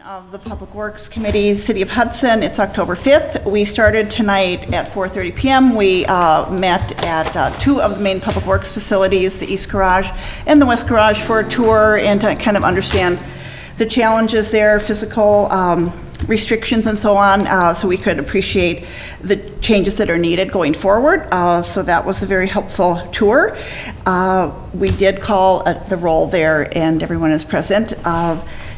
Of the Public Works Committee, City of Hudson. It's October 5th. We started tonight at 4:30 p.m. We met at two of the main public works facilities, the East Garage and the West Garage, for a tour and to kind of understand the challenges there, physical restrictions and so on, so we could appreciate the changes that are needed going forward. So that was a very helpful tour. We did call the roll there and everyone is present.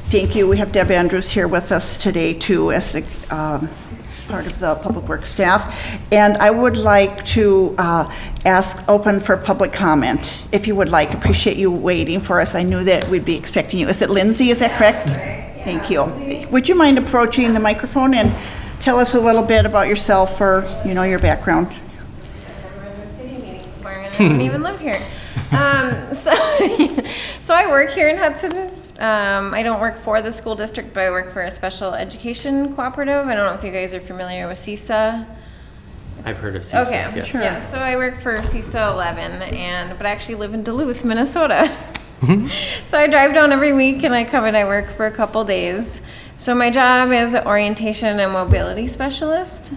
Thank you. We have Deb Andrews here with us today too as the, part of the Public Works staff. And I would like to open for public comment, if you would like. Appreciate you waiting for us. I knew that we'd be expecting you. Is it Lindsay? Is that correct? Yeah. Thank you. Would you mind approaching the microphone and tell us a little bit about yourself or, your background? I don't even live here. So I work here in Hudson. I don't work for the school district, but I work for a special education cooperative. I don't know if you guys are familiar with CESA. I've heard of CESA. Okay, yes. sure. Yeah, so I work for CESA 11, but I actually live in Duluth, Minnesota. So I drive down every week and I come and I work for a couple days. So my job is an orientation and mobility specialist.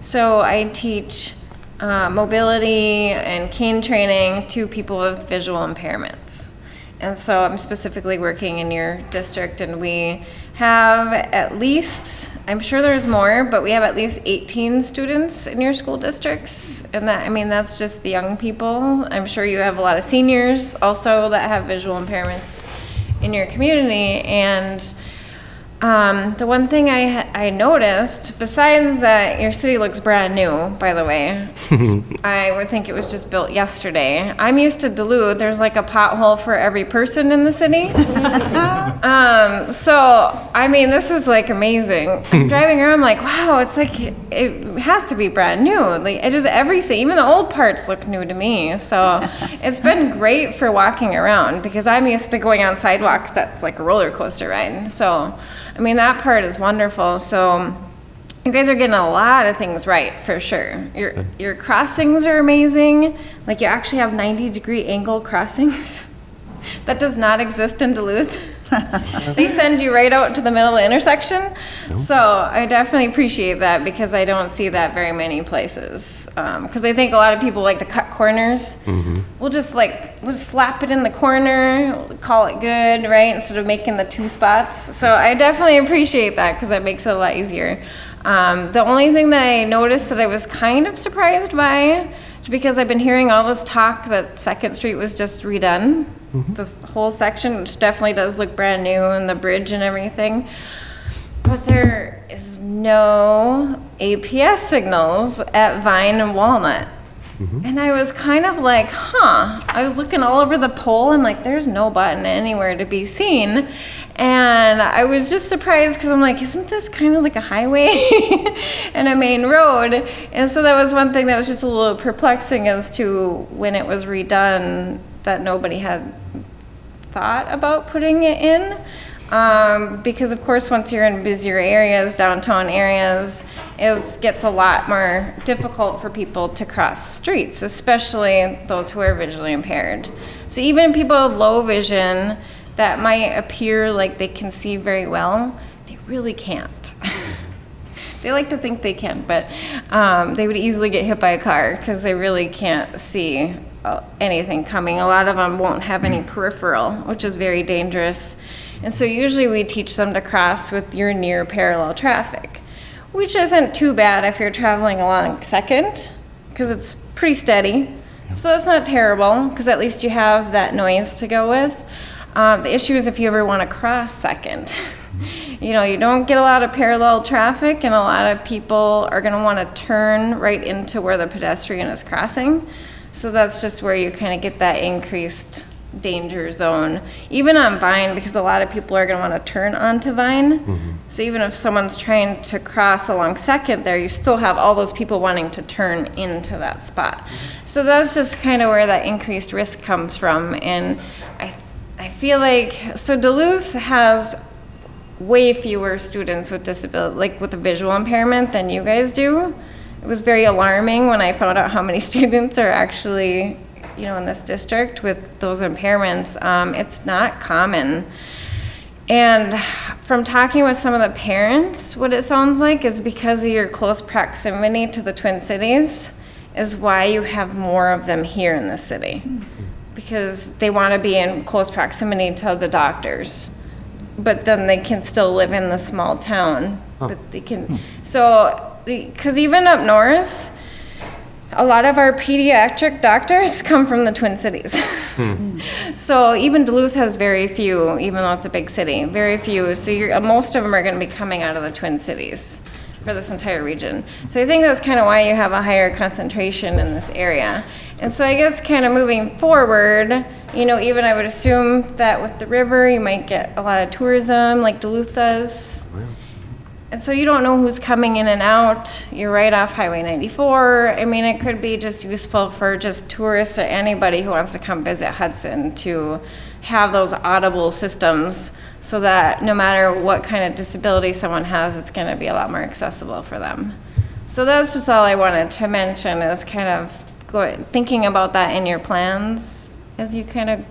So I teach mobility and cane training to people with visual impairments. And so I'm specifically working in your district, and we have at least, I'm sure there's more, but we have at least 18 students in your school districts. And that's just the young people. I'm sure you have a lot of seniors also that have visual impairments in your community. And the one thing I noticed, besides that your city looks brand new, by the way, I would think it was just built yesterday. I'm used to Duluth. There's like a pothole for every person in the city. This is like amazing. I'm driving around, I'm like, wow, it's like, it has to be brand new. Like, it just everything, even the old parts look new to me. So it's been great for walking around because I'm used to going on sidewalks that's like a roller coaster ride. So that part is wonderful. So you guys are getting a lot of things right, for sure. Your crossings are amazing. Like, you actually have 90-degree angle crossings. That does not exist in Duluth. They send you right out to the middle of the intersection. So I definitely appreciate that because I don't see that very many places. Because I think a lot of people like to cut corners. We'll just slap it in the corner, call it good, right? Instead of making the two spots. So I definitely appreciate that because that makes it a lot easier. The only thing that I noticed that I was kind of surprised by, because I've been hearing all this talk that 2nd Street was just redone. This whole section, which definitely does look brand new, and the bridge and everything. But there is no APS signals at Vine and Walnut. And I was kind of like, I was looking all over the pole. I'm like, there's no button anywhere to be seen. And I was just surprised because I'm like, isn't this kind of like a highway and a main road? And so that was one thing that was just a little perplexing as to when it was redone that nobody had thought about putting it in. Because of course, once you're in busier areas, downtown areas, it gets a lot more difficult for people to cross streets, especially those who are visually impaired. So even people with low vision that might appear like they can see very well, they really can't. They like to think they can, but they would easily get hit by a car because they really can't see anything coming. A lot of them won't have any peripheral, which is very dangerous. And so usually we teach them to cross with your near parallel traffic, which isn't too bad if you're traveling along 2nd, because it's pretty steady. So that's not terrible, because at least you have that noise to go with. The issue is if you ever want to cross 2nd. You don't get a lot of parallel traffic, and a lot of people are going to want to turn right into where the pedestrian is crossing. So that's just where you kind of get that increased danger zone. Even on Vine, because a lot of people are going to want to turn onto Vine. So even if someone's trying to cross along 2nd there, you still have all those people wanting to turn into that spot. So that's just kind of where that increased risk comes from. And I feel like, so Duluth has way fewer students with disability, like with a visual impairment, than you guys do. It was very alarming when I found out how many students are actually, in this district with those impairments. It's not common. And from talking with some of the parents, what it sounds like is because of your close proximity to the Twin Cities is why you have more of them here in the city. Because they want to be in close proximity to the doctors. But then they can still live in the small town. But they can, so, because even up north, a lot of our pediatric doctors come from the Twin Cities. So even Duluth has very few, even though it's a big city, very few. So most of them are going to be coming out of the Twin Cities for this entire region. So I think that's kind of why you have a higher concentration in this area. And so I guess kind of moving forward, you know, even I would assume that with the river, you might get a lot of tourism like Duluth does. And so you don't know who's coming in and out. You're right off Highway 94. I mean, it could be just useful for just tourists or anybody who wants to come visit Hudson to have those audible systems so that no matter what kind of disability someone has, it's going to be a lot more accessible for them. So that's just all I wanted to mention is kind of thinking about that in your plans as you kind of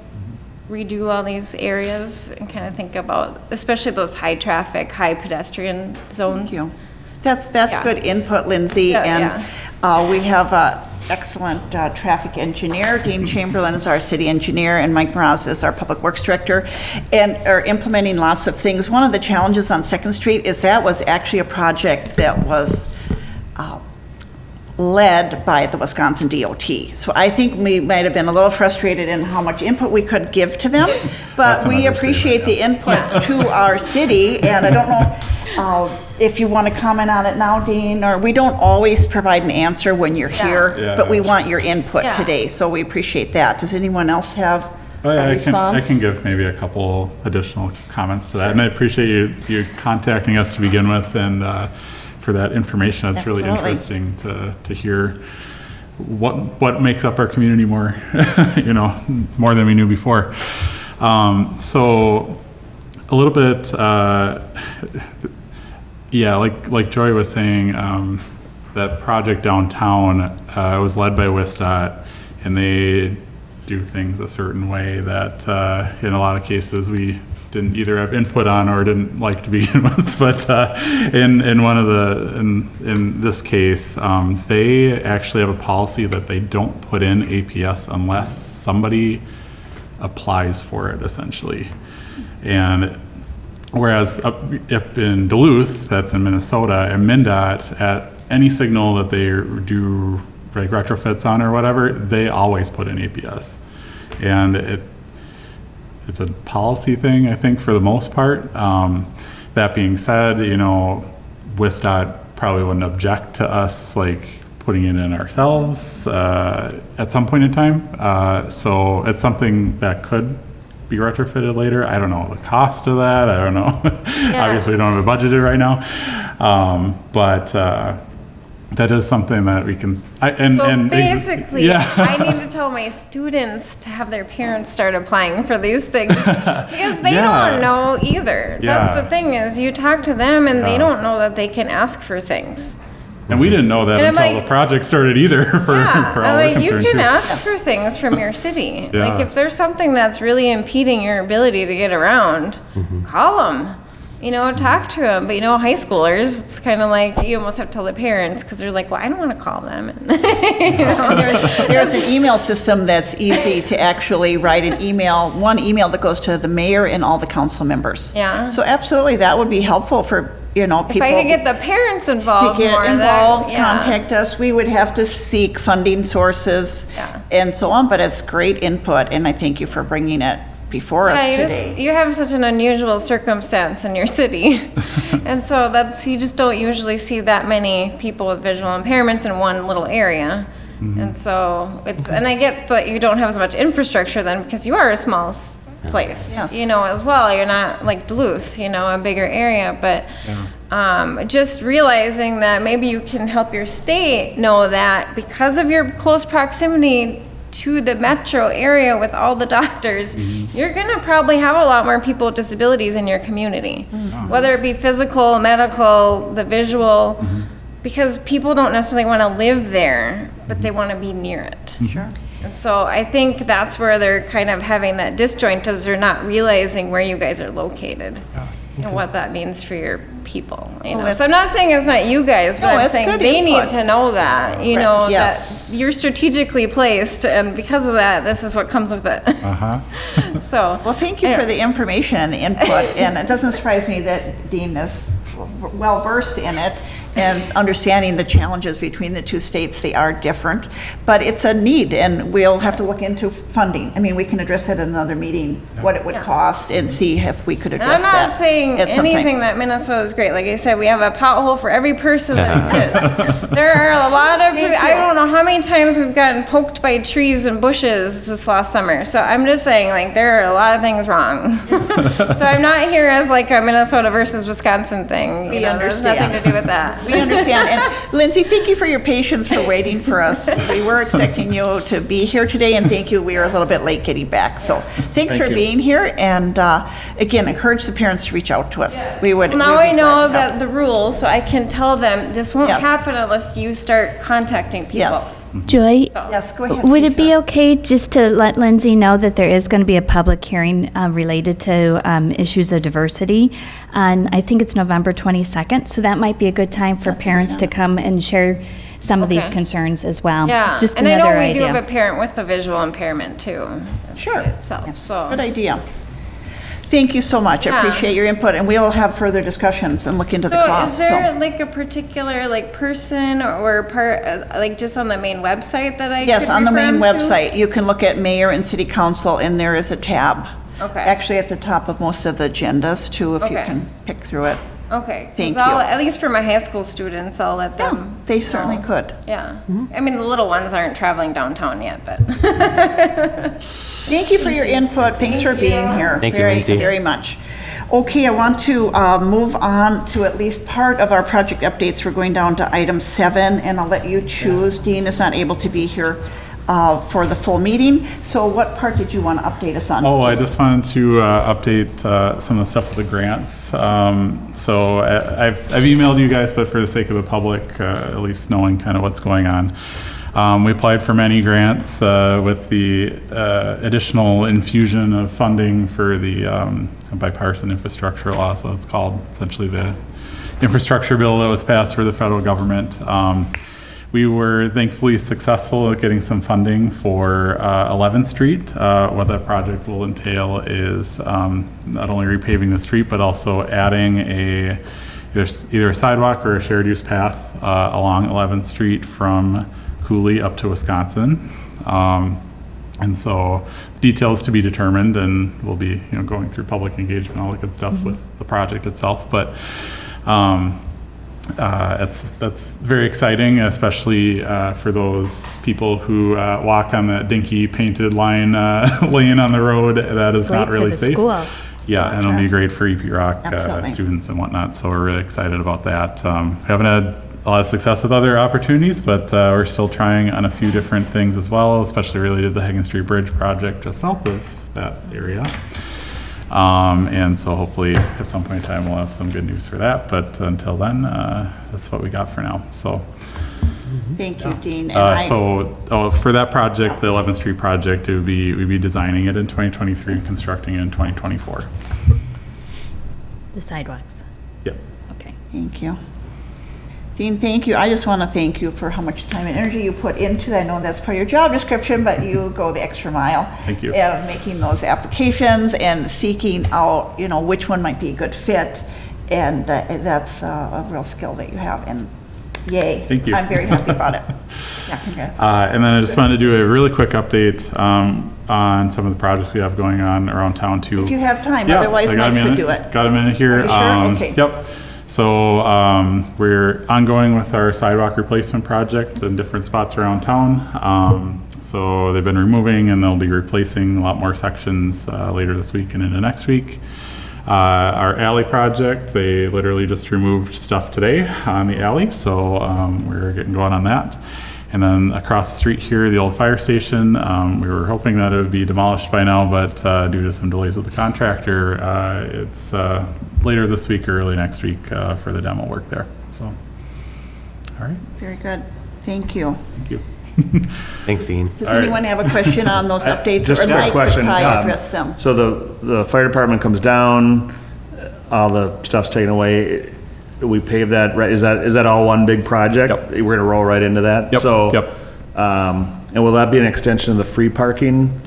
redo all these areas and kind of think about, especially those high traffic, high pedestrian zones. Thank you. That's good input, Lindsay. Yeah, and we have an excellent traffic engineer. Dean Chamberlain is our city engineer, and Mike Mraz is our public works director, and are implementing lots of things. One of the challenges on 2nd Street is that was actually a project that was led by the Wisconsin DOT. So I think we might have been a little frustrated in how much input we could give to them, but we appreciate the input to our city, and I don't know if you want to comment on it now, Dean, or we don't always provide an answer when you're here, but we want your input today, so we appreciate that. Does anyone else have a response? I can give maybe a couple additional comments to that, and I appreciate you contacting us to begin with, and for that information. It's really interesting to hear what makes up our community more, more than we knew before. So a little bit, like Joy was saying, that project downtown was led by WSDOT, and they do things a certain way that in a lot of cases we didn't either have input on or didn't like to begin with. But in this case, they actually have a policy that they don't put in APS unless somebody applies for it, essentially. And whereas up in Duluth, that's in Minnesota, and MnDOT, at any signal that they do like retrofits on or whatever, they always put in APS. And it's a policy thing, I think, for the most part. That being said, WSDOT probably wouldn't object to us like putting it in ourselves at some point in time. So it's something that could be retrofitted later. I don't know the cost of that. I don't know. Obviously, we don't have it budgeted right now. But that is something that we can. Basically, I need to tell my students to have their parents start applying for these things because they don't know either. That's the thing is, you talk to them and they don't know that they can ask for things. And we didn't know that until the project started either. For all you can ask for things from your city. Like if there's something that's really impeding your ability to get around, call them. Talk to them. But, high schoolers, it's kind of like you almost have to tell the parents because they're like, well, I don't want to call them. There's an email system that's easy to actually write one email that goes to the mayor and all the council members. Yeah. So absolutely, that would be helpful for, people. If I could get the parents involved to get more, involved, contact us. We would have to seek funding sources and so on, but it's great input, and I thank you for bringing it before us today. You have such an unusual circumstance in your city. And so you just don't usually see that many people with visual impairments in one little area. And so and I get that you don't have as much infrastructure then because you are a small place, as well. You're not like Duluth, a bigger area, but just realizing that maybe you can help your state know that because of your close proximity to the metro area with all the doctors, you're going to probably have a lot more people with disabilities in your community, whether it be physical, medical, the visual, because people don't necessarily want to live there, but they want to be near it. Sure. And so I think that's where they're kind of having that disjoint, is they're not realizing where you guys are located and what that means for your people, you know. So I'm not saying it's not you guys, but No, I'm it's saying good they input. need to know that, you know, Yes. that you're strategically placed, and because of that, this is what comes with it. So. Well, thank you for the information and the input, and it doesn't surprise me that Dean is well-versed in it and understanding the challenges between the two states. They are different, but it's a need, and we'll have to look into funding. I mean, we can address it at another meeting, what it would cost, and see if we could And address I'm that. not saying at some anything time. that Minnesota is great. Like I said, we have a pothole for every person that exists. There are a lot of, I don't know how many times we've gotten poked by trees and bushes this last summer. So I'm just saying, like, there are a lot of things wrong. So I'm not here as like a Minnesota versus Wisconsin thing. We You know, there's understand. nothing to do with that. We understand. And Lindsay, thank you for your patience for waiting for us. We were expecting you to be here today, and thank you. We were a little bit late getting back. So thanks for you. being here. And again, encourage the parents to reach out to us. We would. Now we'd be I know glad to help. that the rules, so I can tell them this won't Yes. happen unless you start contacting people. Yes. Joy, Yes, go ahead. would it be Lisa. okay just to let Lindsay know that there is going to be a public hearing related to issues of diversity? And I think it's November 22nd, so that might be a good time for parents to come and share some of these Okay. concerns as well. Yeah, Just and I another know we idea. do have a parent with a visual impairment too. Sure. Itself, so. Good idea. Thank you so much. I Yeah. appreciate your input, and we'll have further discussions and look into the So is costs. there like a particular like person or part, like just on the main website that I Yes, could on the refer main them to? website, you can look at mayor and city council, and there is a tab. Okay. Actually, at the top of most of the agendas, too, if you Okay. can pick through it. Okay. 'Cause Thank I'll- you. At least for my high school students, I'll let Yeah, them. they certainly know. could. Yeah. I mean, the little ones aren't traveling downtown yet, but. Thank you for your input. Thanks for being here. Thank you, Very, Lindsay. very much. Okay, I want to move on to at least part of our project updates. We're going down to item 7, and I'll let you choose. Dean is not able to be here for the full meeting. So what part did you want to update us on? Oh, I just wanted to update some of the stuff with the grants. So I've emailed you guys, but for the sake of the public, at least knowing kind of what's going on. We applied for many grants with the additional infusion of funding for the bipartisan infrastructure law, is what it's called, essentially the infrastructure bill that was passed for the federal government. We were thankfully successful at getting some funding for 11th Street. What that project will entail is not only repaving the street, but also adding either a sidewalk or a shared use path along 11th Street from Coulee up to Wisconsin. And so details to be determined, and we'll be going through public engagement, all the good stuff with the project itself. But that's very exciting, especially for those people who walk on that dinky painted lane on the road. That is Great not for really the safe. school. Yeah, and it'll be great for EP Rock Absolutely. students and whatnot. So we're really excited about that. Haven't had a lot of success with other opportunities, but we're still trying on a few different things as well, especially related to the Hagen Street Bridge project just south of that area. And so hopefully at some point in time we'll have some good news for that. But until then, that's what we got for now. So, Thank you, Dean. And for that project, the 11th Street project, we'd be designing it in 2023 and constructing it in 2024. The sidewalks. Yep. Okay. Thank you. Dean, thank you. I just want to thank you for how much time and energy you put into it. I know that's part of your job description, but you go the extra mile. Thank you. Of making those applications and seeking out, which one might be a good fit. And that's a real skill that you have. And yay. Thank you. I'm very happy about it. Yeah, congrats. And then I just wanted to do a really quick update on some of the projects we have going on around town too. If you have time, Yeah, otherwise I got a Mike could minute. do it. Got a minute here. Are you sure? Okay. Yep. So we're ongoing with our sidewalk replacement project in different spots around town. So they've been removing and they'll be replacing a lot more sections later this week and into next week. Our alley project, they literally just removed stuff today on the alley, so we're getting going on that. And then across the street here, the old fire station, we were hoping that it would be demolished by now, but due to some delays with the contractor, it's later this week or early next week for the demo work there. So, all right, Very good. Thank you. thank you. Thanks, Dean. Does All right. anyone have a question on those updates? Just Or a quick Mike could question. probably address them. So the fire department comes down, all the stuff's taken away. We pave that, right? Is that all one big project? Yep. We're gonna roll right into that? Yep, So, yep. And will that be an extension of the free parking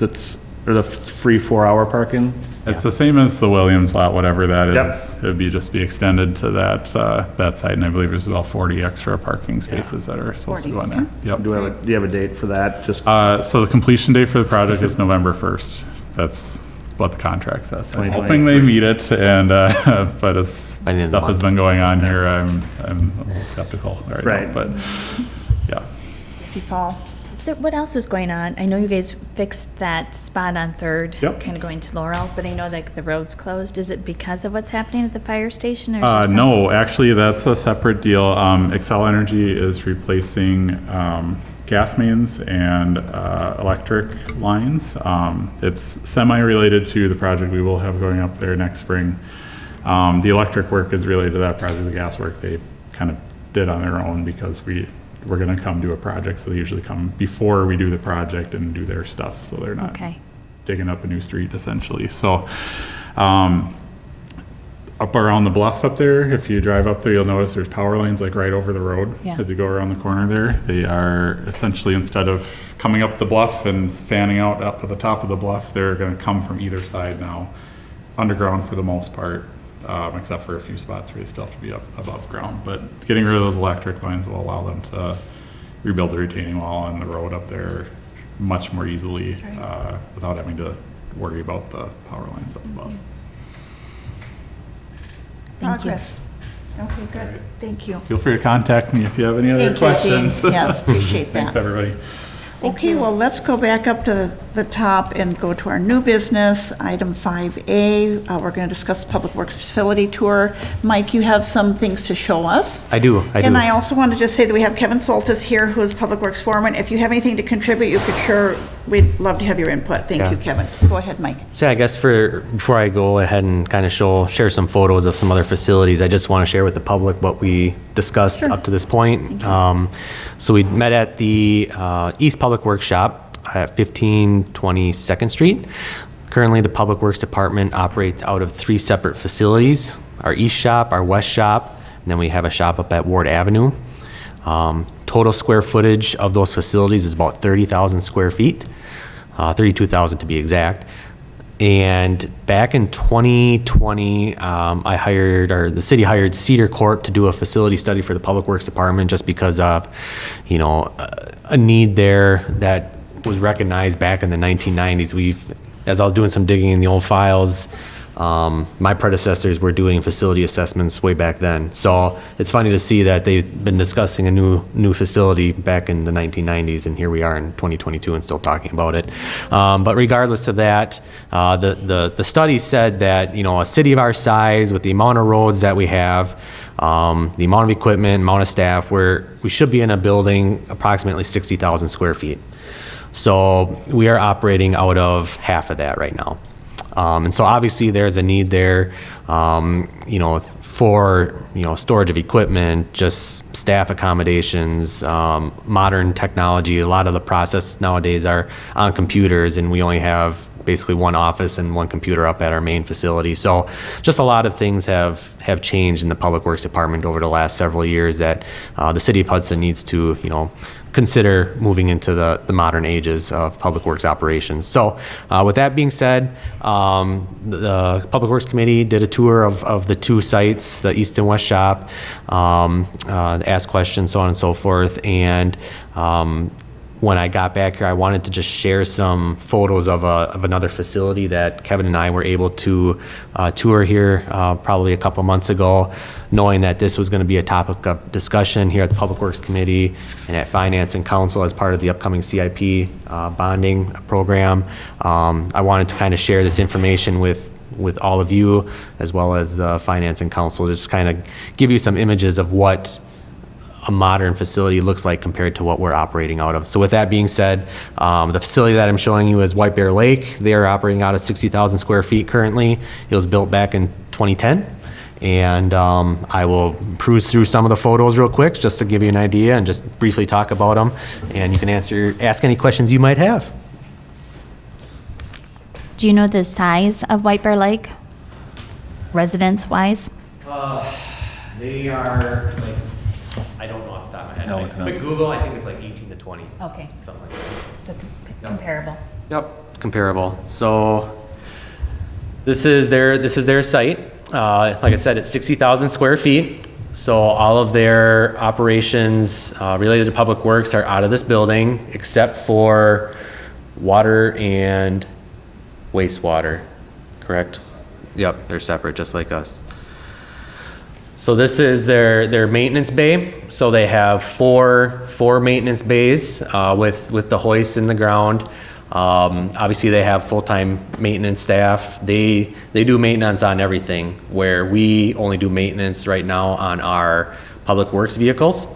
or the free 4-hour parking? It's the same as the Williams lot, whatever that Yep. is. It'd be just be extended to that site, and I believe there's about 40 extra parking spaces that are supposed to go in there. Yep. Do you have a date for that? Just, So the completion date for the project is November 1st. That's what the contract says. I'm 2023. hoping they meet it, and but as By the end of the stuff has month. been going on here, I'm a little skeptical right Right. now. But yeah, Busy fall. So what else is going on? I know you guys fixed that spot on Third, Yep. kind of going to Laurel, but I know like the road's closed. Is it because of what's happening at the fire station or is there something? no, actually that's a separate deal. Excel Energy is replacing gas mains and electric lines. It's semi-related to the project we will have going up there next spring. The electric work is related to that project. The gas work they kind of did on their own because we're going to come do a project. So they usually come before we do the project and do their stuff. So they're not Okay. digging up a new street essentially. So up around the bluff up there, if you drive up there, you'll notice there's power lines like right over the road Yeah. as you go around the corner there. They are essentially, instead of coming up the bluff and fanning out up to the top of the bluff, they're going to come from either side now, underground for the most part, except for a few spots where they still have to be up above ground. But getting rid of those electric lines will allow them to rebuild the retaining wall on the road up there much more easily without having to worry about the power lines up above. Thank you. Progress. Okay, good. Thank you. Feel free to contact me if you have any other Thank you, Dean. questions. Yes, appreciate that. Thanks, everybody. Okay, well, let's go back up to the top and go to our new business, item 5A. We're going to discuss Public Works Facility Tour. Mike, you have some things to show us. I do. And I also want to just say that we have Kevin Soltis here, who is Public Works Foreman. If you have anything to contribute, you could we'd love to have your input. Thank Yeah. you, Kevin. Go ahead, Mike. So I guess before I go ahead and kind of share some photos of some other facilities, I just want to share with the public what we discussed Sure. up to this point. So we met at the East Public Works Shop at 1520 2nd Street. Currently, the Public Works Department operates out of 3 separate facilities: our East Shop, our West Shop, and then we have a shop up at Ward Avenue. Total square footage of those facilities is about 30,000 square feet, 32,000 to be exact. And back in 2020, the city hired Cedar Corp to do a facility study for the Public Works Department just because of, a need there that was recognized back in the 1990s. As I was doing some digging in the old files, my predecessors were doing facility assessments way back then. So it's funny to see that they've been discussing a new facility back in the 1990s, and here we are in 2022 and still talking about it. But regardless of that, the study said that, a city of our size, with the amount of roads that we have, the amount of equipment, amount of staff, we should be in a building approximately 60,000 square feet. So we are operating out of half of that right now. And so obviously there's a need there, for, storage of equipment, just staff accommodations, modern technology. A lot of the process nowadays are on computers, and we only have basically one office and one computer up at our main facility. So just a lot of things have changed in the Public Works Department over the last several years that the city of Hudson needs to, consider moving into the modern ages of public works operations. So with that being said, the Public Works Committee did a tour of the 2 sites, the East and West Shop, asked questions, so on and so forth. And when I got back here, I wanted to just share some photos of another facility that Kevin and I were able to tour here probably a couple months ago, knowing that this was going to be a topic of discussion here at the Public Works Committee and at Finance and Council as part of the upcoming CIP bonding program. I wanted to kind of share this information with all of you, as well as the Finance and Council, just kind of give you some images of what a modern facility looks like compared to what we're operating out of. So with that being said, the facility that I'm showing you is White Bear Lake. They are operating out of 60,000 square feet currently. It was built back in 2010. And I will cruise through some of the photos real quick just to give you an idea and just briefly talk about them. And you can ask any questions you might have. Do you know the size of White Bear Lake, residence-wise? They are like, I don't know off the top of my head. No, it's not. But Google, I think it's like 18 to 20. Okay, Something like that. so comparable. Yep, comparable. So this is their site. Like I said, it's 60,000 square feet. So all of their operations related to public works are out of this building, except for water and wastewater, correct? Yep, they're separate, just like us. So this is their maintenance bay. So they have four maintenance bays with the hoist in the ground. Obviously, they have full-time maintenance staff. They do maintenance on everything, where we only do maintenance right now on our public works vehicles.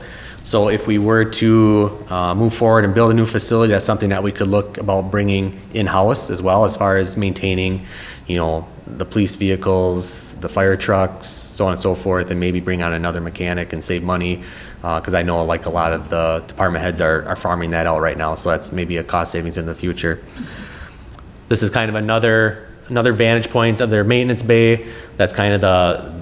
So if we were to move forward and build a new facility, that's something that we could look about bringing in-house as well, as far as maintaining, the police vehicles, the fire trucks, so on and so forth, and maybe bring on another mechanic and save money. Because I know like a lot of the department heads are farming that out right now, so that's maybe a cost savings in the future. This is kind of another vantage point of their maintenance bay. That's kind of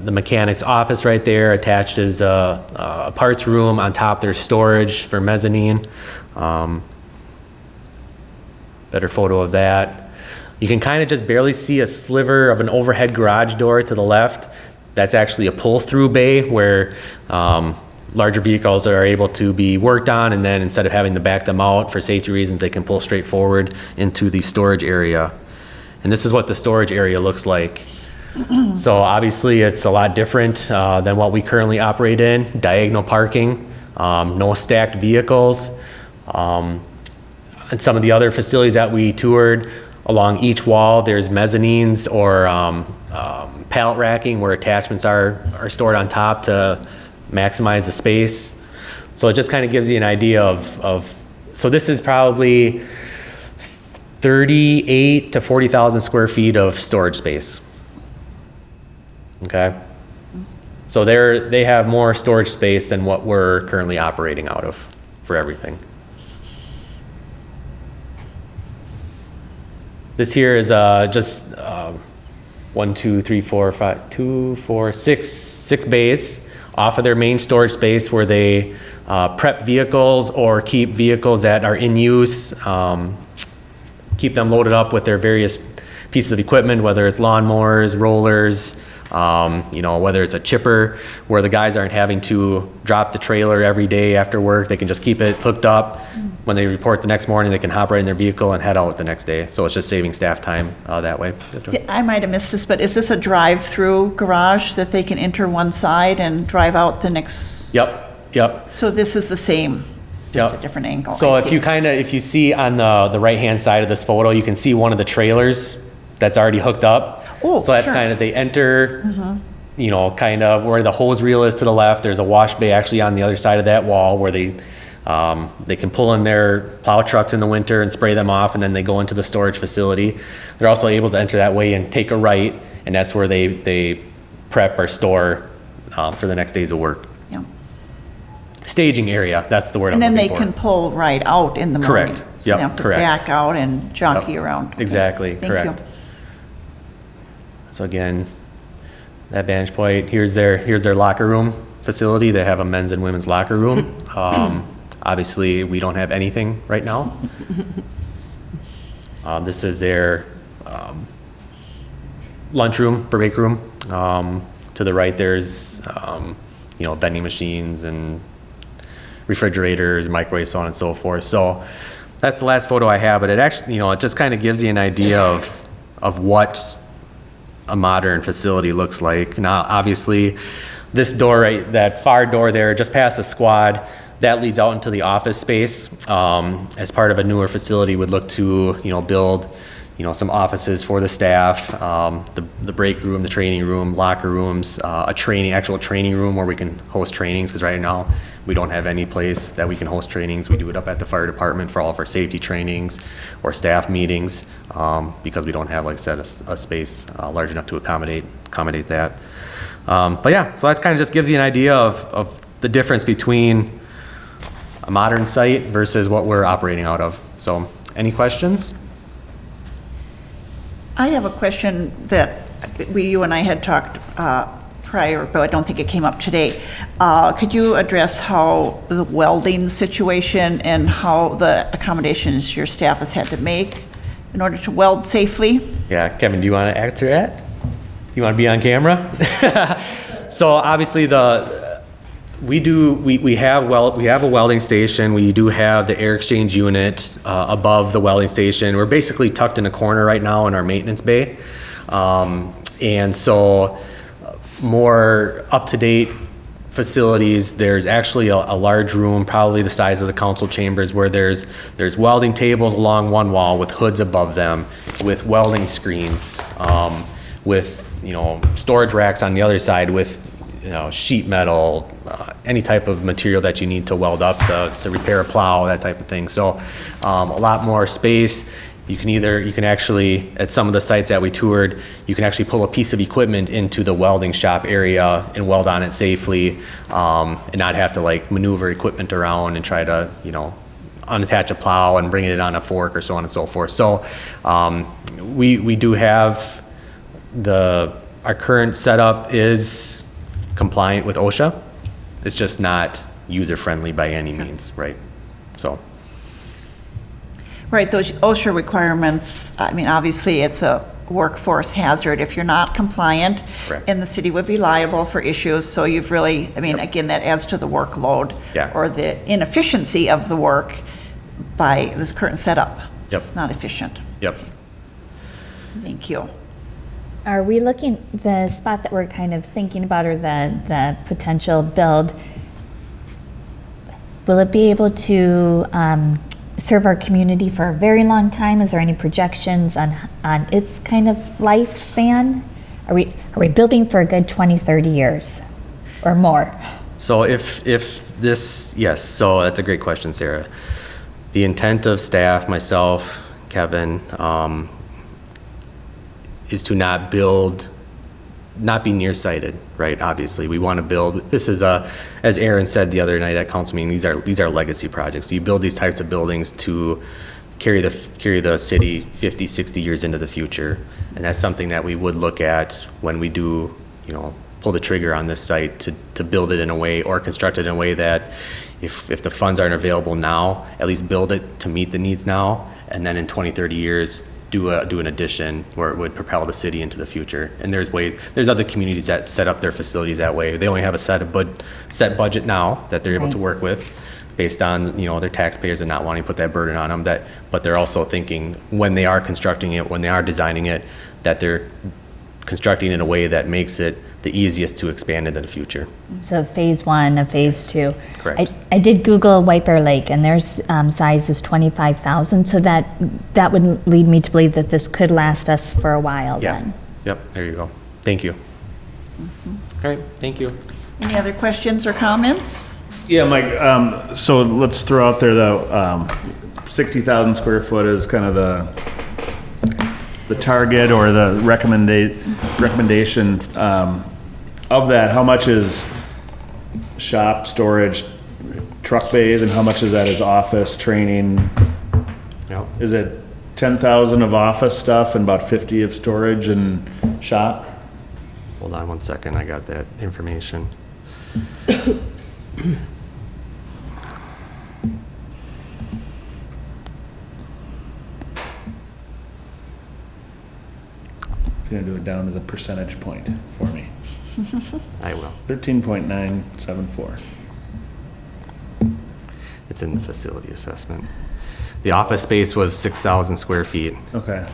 the mechanic's office right there. Attached is a parts room. On top there's storage for mezzanine. Better photo of that. You can kind of just barely see a sliver of an overhead garage door to the left. That's actually a pull-through bay where larger vehicles are able to be worked on, and then instead of having to back them out for safety reasons, they can pull straight forward into the storage area. And this is what the storage area looks like. So obviously it's a lot different than what we currently operate in. Diagonal parking, no stacked vehicles. And some of the other facilities that we toured, along each wall there's mezzanines or pallet racking where attachments are stored on top to maximize the space. So it just kind of gives you an idea of so this is probably 38 to 40,000 square feet of storage space. Okay. So they have more storage space than what we're currently operating out of for everything. This here is just 6 bays off of their main storage space where they prep vehicles or keep vehicles that are in use, keep them loaded up with their various pieces of equipment, whether it's lawnmowers, rollers, whether it's a chipper, where the guys aren't having to drop the trailer every day after work. They can just keep it hooked up. When they report the next morning, they can hop right in their vehicle and head out the next day. So it's just saving staff time that way. I might have missed this, but is this a drive-through garage that they can enter one side and drive out the next? Yep. So this is the same, just Yep. a different angle. So I if see. you see on the right-hand side of this photo, you can see one of the trailers that's already hooked up. Oh, so that's sure. kind of, they enter, kind of where the hose reel is to the left. There's a wash bay actually on the other side of that wall where they can pull in their plow trucks in the winter and spray them off, and then they go into the storage facility. They're also able to enter that way and take a right, and that's where they prep or store for the next days of work. Yeah. Staging area, that's the word And I'm then looking they for. can pull right out in the morning. Correct. So they Yep, don't have to correct. back out and jockey Yep, around. Okay. exactly, Thank correct. you. So again, that vantage point, here's their locker room facility. They have a men's and women's locker room. Obviously, we don't have anything right now. This is their lunchroom, break room. To the right, there's vending machines and refrigerators, microwaves, so on and so forth. So that's the last photo I have, but it actually, it just kind of gives you an idea of what a modern facility looks like. Now, obviously, this door, that far door there, just past the squad, that leads out into the office space. As part of a newer facility, would look to, build, some offices for the staff, the break room, the training room, locker rooms, actual training room where we can host trainings, because right now we don't have any place that we can host trainings. We do it up at the fire department for all of our safety trainings or staff meetings, because we don't have, like I said, a space large enough to accommodate that. But yeah, so that kind of just gives you an idea of the difference between a modern site versus what we're operating out of. So, any questions? I have a question that you and I had talked prior, but I don't think it came up today. Could you address how the welding situation and how the accommodations your staff has had to make in order to weld safely? Yeah, Kevin, do you want to answer that? You want to be on camera? So obviously we have a welding station. We do have the air exchange unit above the welding station. We're basically tucked in a corner right now in our maintenance bay. And so more up-to-date facilities, there's actually a large room, probably the size of the council chambers, where there's welding tables along one wall with hoods above them, with welding screens, with storage racks on the other side with sheet metal, any type of material that you need to weld up to repair a plow, that type of thing. So a lot more space. You can actually, at some of the sites that we toured, you can actually pull a piece of equipment into the welding shop area and weld on it safely, and not have to maneuver equipment around and try to, unattach a plow and bring it on a fork or so on and so forth. So we do have our current setup is compliant with OSHA. It's just not user-friendly by any means, right? So. Right, those OSHA requirements, I mean, obviously it's a workforce hazard if you're not compliant. Correct. And the city would be liable for issues, so you've really, again, that adds to the workload. Yeah. Or the inefficiency of the work by this current setup. Yep. It's not efficient. Yep. Thank you. Are we looking, the spot that we're kind of thinking about, or the potential build, will it be able to serve our community for a very long time? Is there any projections on its kind of lifespan? Are we building for a good 20, 30 years or more? So if this, yes, so that's a great question, Sarah. The intent of staff, myself, Kevin, is to not be nearsighted, right? Obviously, we want to build, this is as Aaron said the other night at council meeting, these are legacy projects. So you build these types of buildings to carry the city 50, 60 years into the future. And that's something that we would look at when we do, pull the trigger on this site to build it in a way, or construct it in a way that if the funds aren't available now, at least build it to meet the needs now. And then in 20, 30 years, do an addition where it would propel the city into the future. And there's other communities that set up their facilities that way. They only have a set budget now that they're able to work with based on, their taxpayers and not wanting to put that burden on them. But they're also thinking when they are constructing it, when they are designing it, that they're constructing it in a way that makes it the easiest to expand into the future. So phase 1 and phase 2. Correct. I did Google White Bear Lake, and their size is 25,000, so that would lead me to believe that this could last us for a while then. Yep, there you go. Thank you. All right, thank you. Any other questions or comments? Yeah, Mike, so let's throw out there though, 60,000 square foot is kind of the target or the recommendation of that. How much is shop, storage, truck bays, and how much of that is office, training? Yep. Is it 10,000 of office stuff and about 50 of storage and shop? Hold on one second, I got that information. You're gonna do it down to the percentage point for me. I will. 13.974. It's in the facility assessment. The office space was 6,000 square feet. Okay.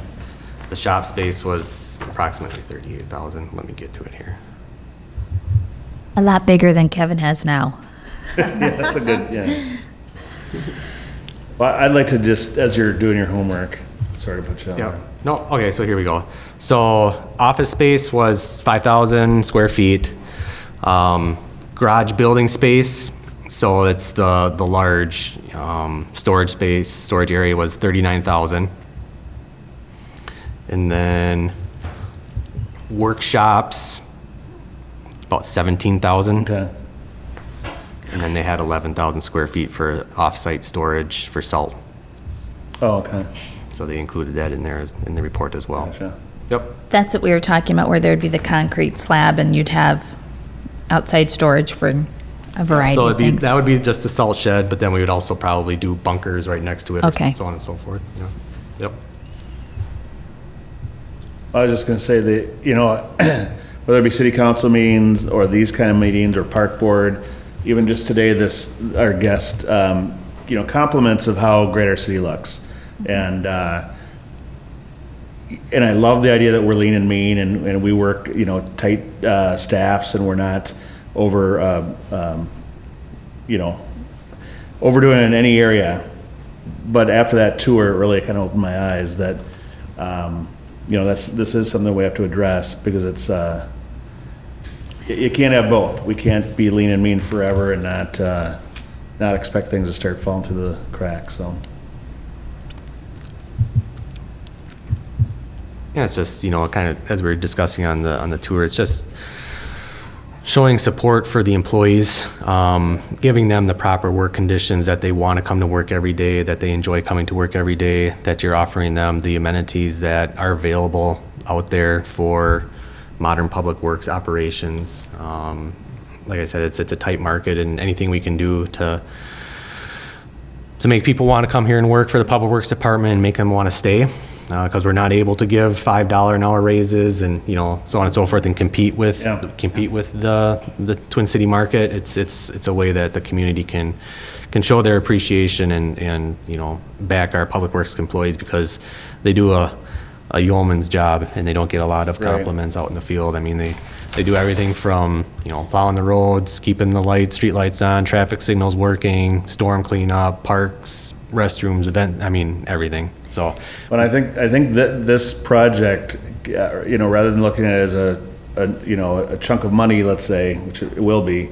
The shop space was approximately 38,000. Let me get to it here. A lot bigger than Kevin has now. Yeah, that's a good, yeah. Well, I'd like to just, as you're doing your homework, sorry to put you on. Yeah. No, okay, so here we go. So office space was 5,000 square feet. Garage building space, so it's the large storage area was 39,000. And then workshops, about 17,000. Okay. And then they had 11,000 square feet for off-site storage for salt. Oh, okay. So they included that in there in the report as well. Gotcha. Yep. That's what we were talking about, where there'd be the concrete slab and you'd have outside storage for a variety So of things. that would be just a salt shed, but then we would also probably do bunkers right next to it, Okay. or so on and so forth. Yeah. Yep. I was just gonna say that, you know, whether it be city council meetings or these kind of meetings or park board, even just today, our guest, you know, compliments of how great our city looks. And I love the idea that we're lean and mean and we work, you know, tight, staffs and we're not you know, overdoing it in any area. But after that tour, it really kind of opened my eyes that, you know, this is something we have to address because it's, you can't have both. We can't be lean and mean forever and not expect things to start falling through the cracks, so. Yeah, it's just, you know, kind of, as we were discussing on the tour, it's just showing support for the employees, giving them the proper work conditions that they want to come to work every day, that they enjoy coming to work every day, that you're offering them the amenities that are available out there for modern public works operations. Like I said, it's a tight market, and anything we can do to make people want to come here and work for the Public Works Department and make them want to stay, because we're not able to give $5 an hour raises and, you know, so on and so forth, and compete with the Twin City market. It's a way that the community can show their appreciation and you know, back our Public Works employees, because they do a yeoman's job and they don't get a lot of compliments out in the field. I mean, they do everything from, you know, plowing the roads, keeping the street lights on, traffic signals working, storm cleanup, parks, restrooms, everything. So, But I think that this project, you know, rather than looking at it as a chunk of money, let's say, which it will be,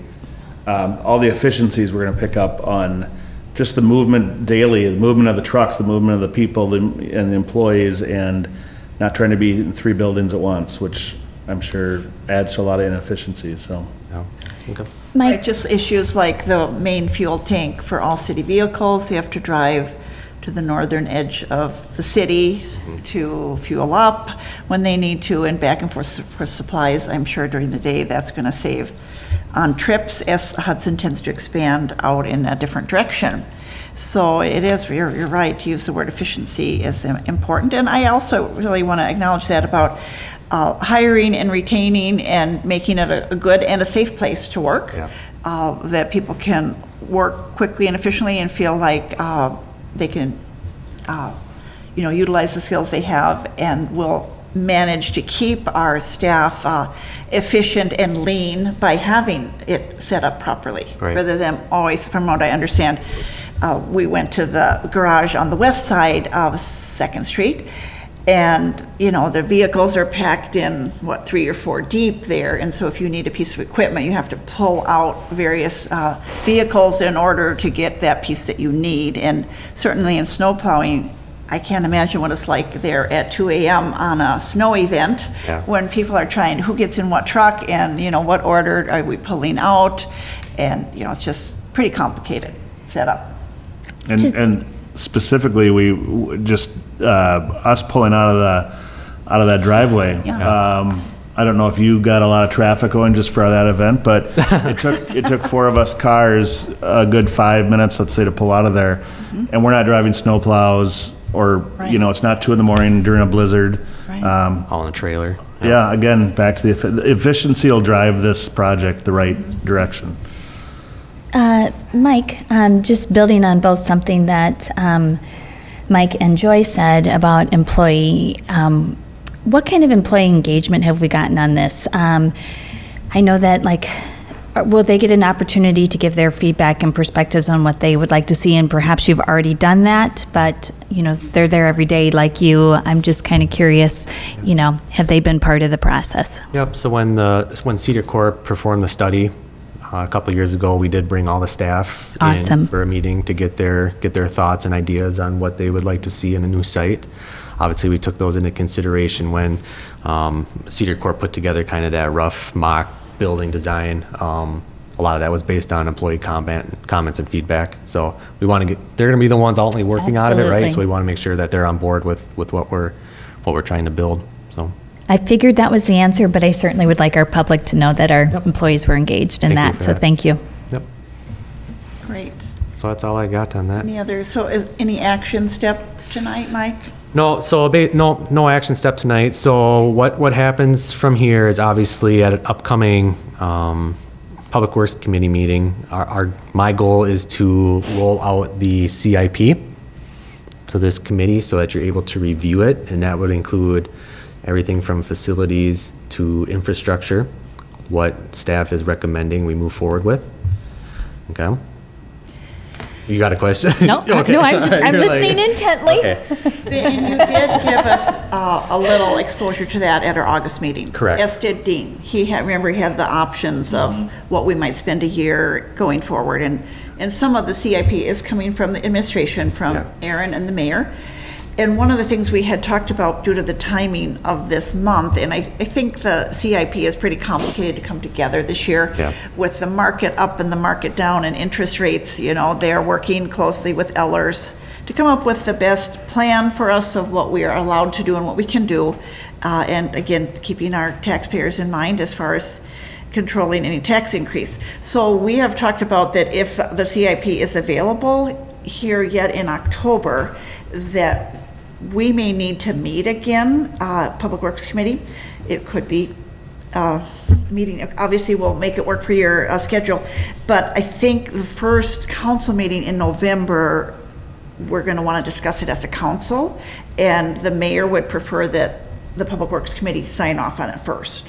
all the efficiencies we're gonna pick up on just the movement daily, the movement of the trucks, the movement of the people and the employees, and not trying to be in 3 buildings at once, which I'm sure adds to a lot of inefficiencies, so. yeah. Okay. Right, Mike, just issues like the main fuel tank for all city vehicles. They have to drive to the northern edge of the city to fuel up when they need to, and back and forth for supplies. I'm sure during the day that's going to save on trips as Hudson tends to expand out in a different direction. So it is, you're right, to use the word efficiency is important. And I also really want to acknowledge that about hiring and retaining and making it a good and a safe place to work. Yeah. That people can work quickly and efficiently and feel like they can, you know, utilize the skills they have, and will manage to keep our staff efficient and lean by having it set up properly. Right. Rather than always, from what I understand, we went to the garage on the west side of 2nd Street, and, you know, the vehicles are packed in, 3 or 4 deep there, and so if you need a piece of equipment, you have to pull out various vehicles in order to get that piece that you need. And certainly in snow plowing, I can't imagine what it's like there at 2 a.m. on a snow event, Yeah. when people are trying, who gets in what truck, and, you know, what order are we pulling out, and, you know, it's just pretty complicated setup. And specifically, us pulling out of that driveway. Yeah. I don't know if you got a lot of traffic going just for that event, but it took 4 of us cars a good 5 minutes, let's say, to pull out of there. And we're not driving snow plows, or, you know, it's not 2 a.m. during a blizzard. Right. All in a trailer. Yeah, again, back to the efficiency will drive this project the right direction. Mike, just building on both something that Mike and Joy said about employee, what kind of employee engagement have we gotten on this? I know that, like, will they get an opportunity to give their feedback and perspectives on what they would like to see? And perhaps you've already done that, but, you know, they're there every day like you. I'm just kind of curious, you know, have they been part of the process? Yep. So when Cedar Corp performed the study a couple of years ago, we did bring all the staff Awesome. in for a meeting to get their thoughts and ideas on what they would like to see in a new site. Obviously, we took those into consideration when Cedar Corp put together kind of that rough mock building design. A lot of that was based on employee comments and feedback. So we want to get, they're going to be the ones ultimately working out of it, right? Absolutely. So we want to make sure that they're on board with what we're trying to build, so. I figured that was the answer, but I certainly would like our public to know that our employees were engaged in Thank you that, for so that. thank you. Yep. Great. So that's all I got on that. Any other, so is any action step tonight, Mike? No, so no action step tonight. So what happens from here is obviously at an upcoming Public Works Committee meeting, my goal is to roll out the CIP to this committee so that you're able to review it, and that would include everything from facilities to infrastructure, what staff is recommending we move forward with. Okay? You got a question? No, Okay. no, I'm You're like- listening intently. Okay. And you did give us a little exposure to that at our August meeting. Correct. As did Dean. Remember, he had the options of what we might spend a year going forward. And some of the CIP is coming from the administration, from Yeah. Aaron and the mayor. And one of the things we had talked about due to the timing of this month, and I think the CIP is pretty complicated to come together this year. Yeah. With the market up and the market down and interest rates, they're working closely with Ellers to come up with the best plan for us of what we are allowed to do and what we can do. And again, keeping our taxpayers in mind as far as controlling any tax increase. So we have talked about that if the CIP is available here yet in October, that we may need to meet again, Public Works Committee. It could be meeting, obviously we'll make it work for your schedule, but I think the first council meeting in November, we're going to want to discuss it as a council, and the mayor would prefer that the Public Works Committee sign off on it first.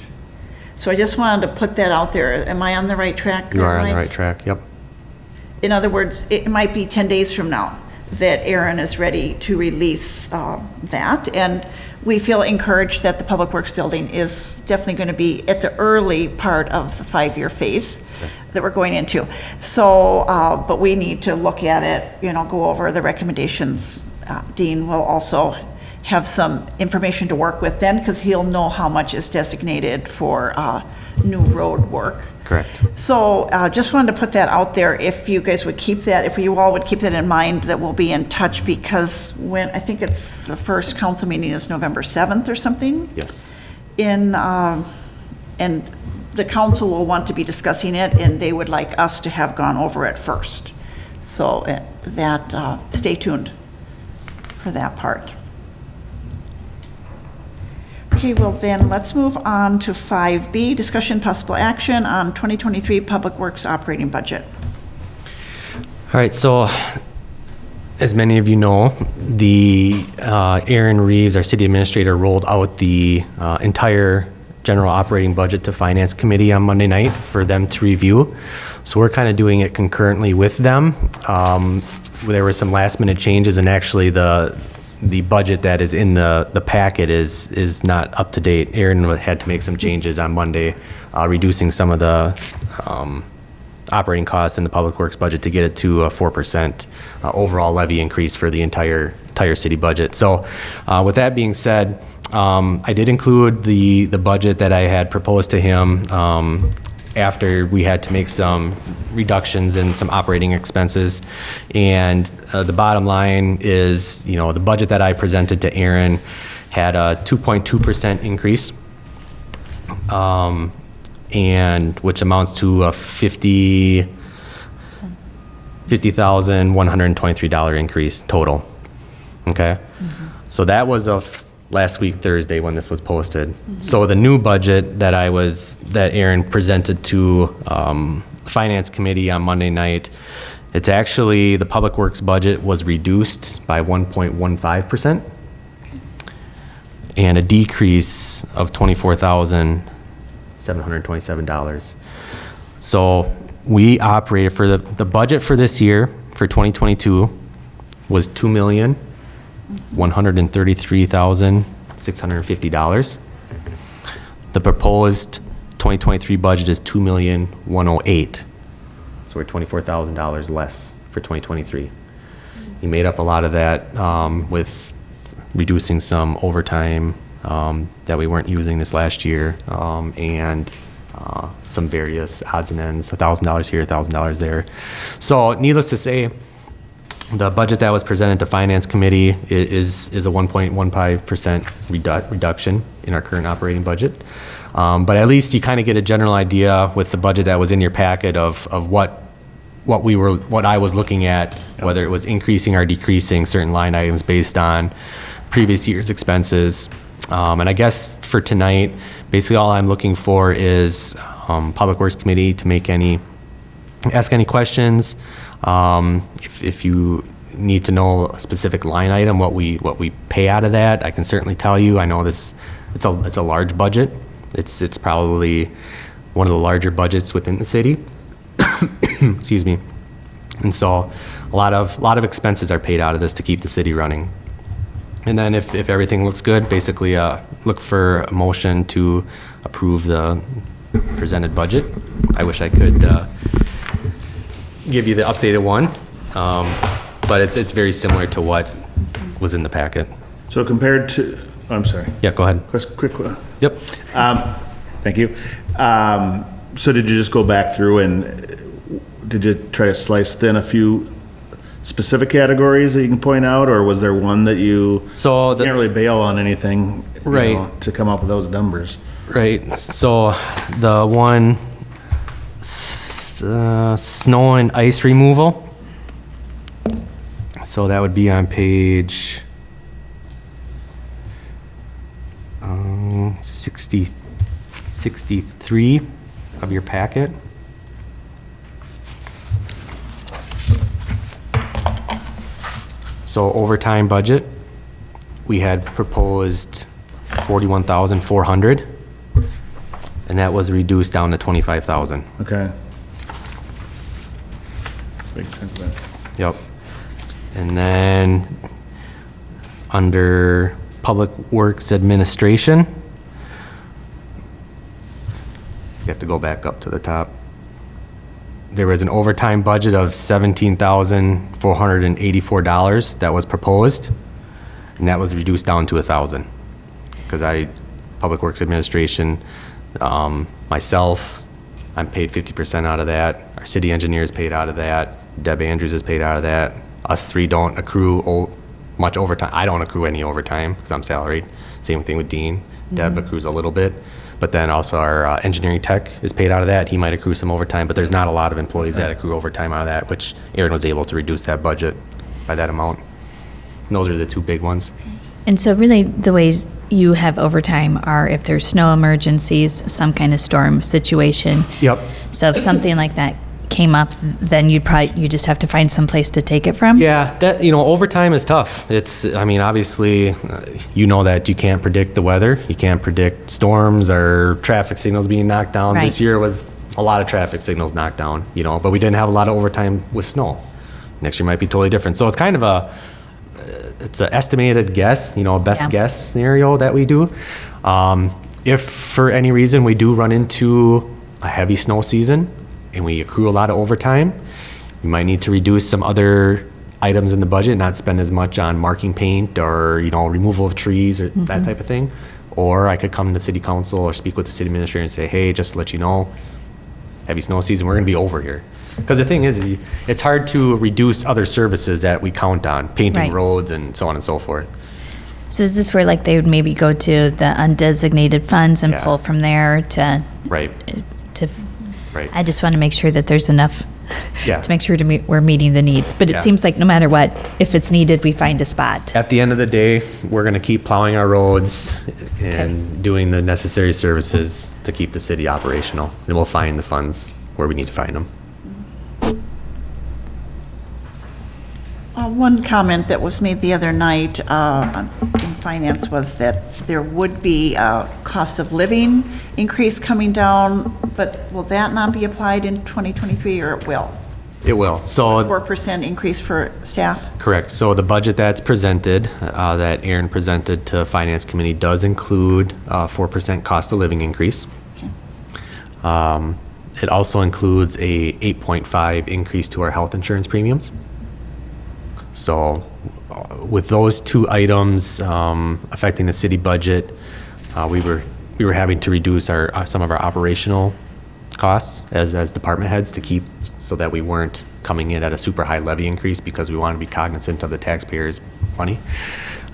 So I just wanted to put that out there. Am I on the right track there, You are on the Mike? right track, yep. In other words, it might be 10 days from now that Aaron is ready to release that. And we feel encouraged that the Public Works building is definitely going to be at the early part of the 5-year phase that we're going into. So, but we need to look at it, go over the recommendations. Dean will also have some information to work with then, because he'll know how much is designated for new road work. Correct. So just wanted to put that out there, if you guys would keep that, if you all would keep that in mind, that we'll be in touch, because I think it's the first council meeting is November 7th or something. Yes. And the council will want to be discussing it, and they would like us to have gone over it first. So stay tuned for that part. Okay, well then, let's move on to 5B, discussion possible action on 2023 Public Works operating budget. All right, so as many of you know, Aaron Reeves, our city administrator, rolled out the entire general operating budget to Finance Committee on Monday night for them to review. So we're kind of doing it concurrently with them. There were some last minute changes, and actually the budget that is in the packet is not up to date. Aaron had to make some changes on Monday, reducing some of the operating costs in the Public Works budget to get it to a 4% overall levy increase for the entire city budget. So with that being said, I did include the budget that I had proposed to him after we had to make some reductions in some operating expenses. And the bottom line is, the budget that I presented to Aaron had a 2.2% increase, and which amounts to a $50,123 increase total. Okay? So that was last week, Thursday, when this was posted. So the new budget that Aaron presented to Finance Committee on Monday night, it's actually, the Public Works budget was reduced by 1.15%, and a decrease of $24,727. So we operated for the budget for this year, for 2022, was $2,133,650. The proposed 2023 budget is $2,108,000. So we're $24,000 less for 2023. He made up a lot of that with reducing some overtime that we weren't using this last year, and some various odds and ends, $1,000 here, $1,000 there. So needless to say, the budget that was presented to Finance Committee is a 1.15% reduction in our current operating budget. But at least you kind of get a general idea with the budget that was in your packet of what I was looking at, whether it was increasing or decreasing certain line items based on previous year's expenses. And I guess for tonight, basically all I'm looking for is Public Works Committee to ask any questions. If you need to know a specific line item, what we pay out of that, I can certainly tell you. I know it's a large budget. It's probably one of the larger budgets within the city. Excuse me. And so a lot of expenses are paid out of this to keep the city running. And then if everything looks good, basically look for a motion to approve the presented budget. I wish I could give you the updated one, but it's very similar to what was in the packet. So compared to, I'm sorry. Yeah, go ahead. Quick. Yep. Thank you. So did you just go back through and did you try to slice thin a few specific categories that you can point out, or was there one that you can't really bail on anything, right, to come up with those numbers? Right. So the one, snow and ice removal. So that would be on page 63 of your packet. So overtime budget, we had proposed 41,400, and that was reduced down to 25,000. Okay. That's a big chunk of that. Yep. And then under Public Works Administration, you have to go back up to the top. There was an overtime budget of $17,484 that was proposed, and that was reduced down to 1,000. Because Public Works Administration, myself, I'm paid 50% out of that. Our city engineer is paid out of that. Deb Andrews is paid out of that. Us three don't accrue much overtime. I don't accrue any overtime because I'm salaried. Same thing with Dean. Deb accrues a little bit. But then also our engineering tech is paid out of that. He might accrue some overtime, but there's not a lot of employees that accrue overtime out of that, which Aaron was able to reduce that budget by that amount. And those are the two big ones. And so really the ways you have overtime are if there's snow emergencies, some kind of storm situation. Yep. So if something like that came up, then you just have to find some place to take it from? Yeah, overtime is tough. Obviously, that you can't predict the weather. You can't predict storms or traffic signals being knocked down. Right. This year was a lot of traffic signals knocked down, but we didn't have a lot of overtime with snow. Next year might be totally different. So it's kind of it's an estimated guess, best guess scenario that we do. If for any reason we do run into a heavy snow season and we accrue a lot of overtime, we might need to reduce some other items in the budget, not spend as much on marking paint or, removal of trees or that type of thing. Or I could come to city council or speak with the city administrator and say, hey, just to let you know, heavy snow season, we're gonna be over here. Because the thing is it's hard to reduce other services that we count on, painting Right. roads and so on and so forth. So is this where they would maybe go to the undesignated funds and Yeah. pull from there to? Right. Right. I just want to make sure that there's enough Yeah. to make sure we're meeting the needs. But Yeah. it seems like no matter what, if it's needed, we find a spot. At the end of the day, we're gonna keep plowing our roads and doing the necessary services to keep the city operational. And we'll find the funds where we need to find them. One comment that was made the other night in finance was that there would be a cost of living increase coming down, but will that not be applied in 2023, or it will? It will. So 4% increase for staff? correct. So the budget that's presented, that Aaron presented to Finance Committee, does include a 4% cost of living increase. Okay. It also includes a 8.5 increase to our health insurance premiums. So with those two items affecting the city budget, we were having to reduce some of our operational costs as department heads to keep, so that we weren't coming in at a super high levy increase, because we want to be cognizant of the taxpayers' money.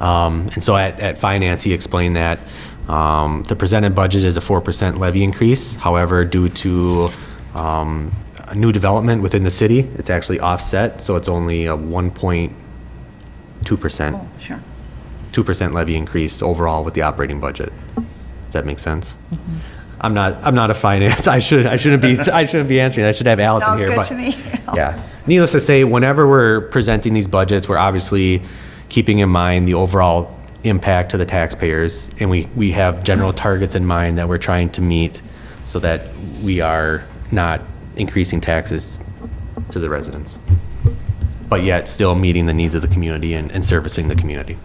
And so at finance, he explained that the presented budget is a 4% levy increase. However, due to a new development within the city, it's actually offset, so it's only a 1.2%. Oh, sure. 2% levy increase overall with the operating budget. Does that make sense? I'm not a finance. I shouldn't be answering. I should have Allison Sounds here. good But to me. yeah. Needless to say, whenever we're presenting these budgets, we're obviously keeping in mind the overall impact to the taxpayers, and we have general targets in mind that we're trying to meet, so that we are not increasing taxes to the residents, but yet still meeting the needs of the community and servicing the community.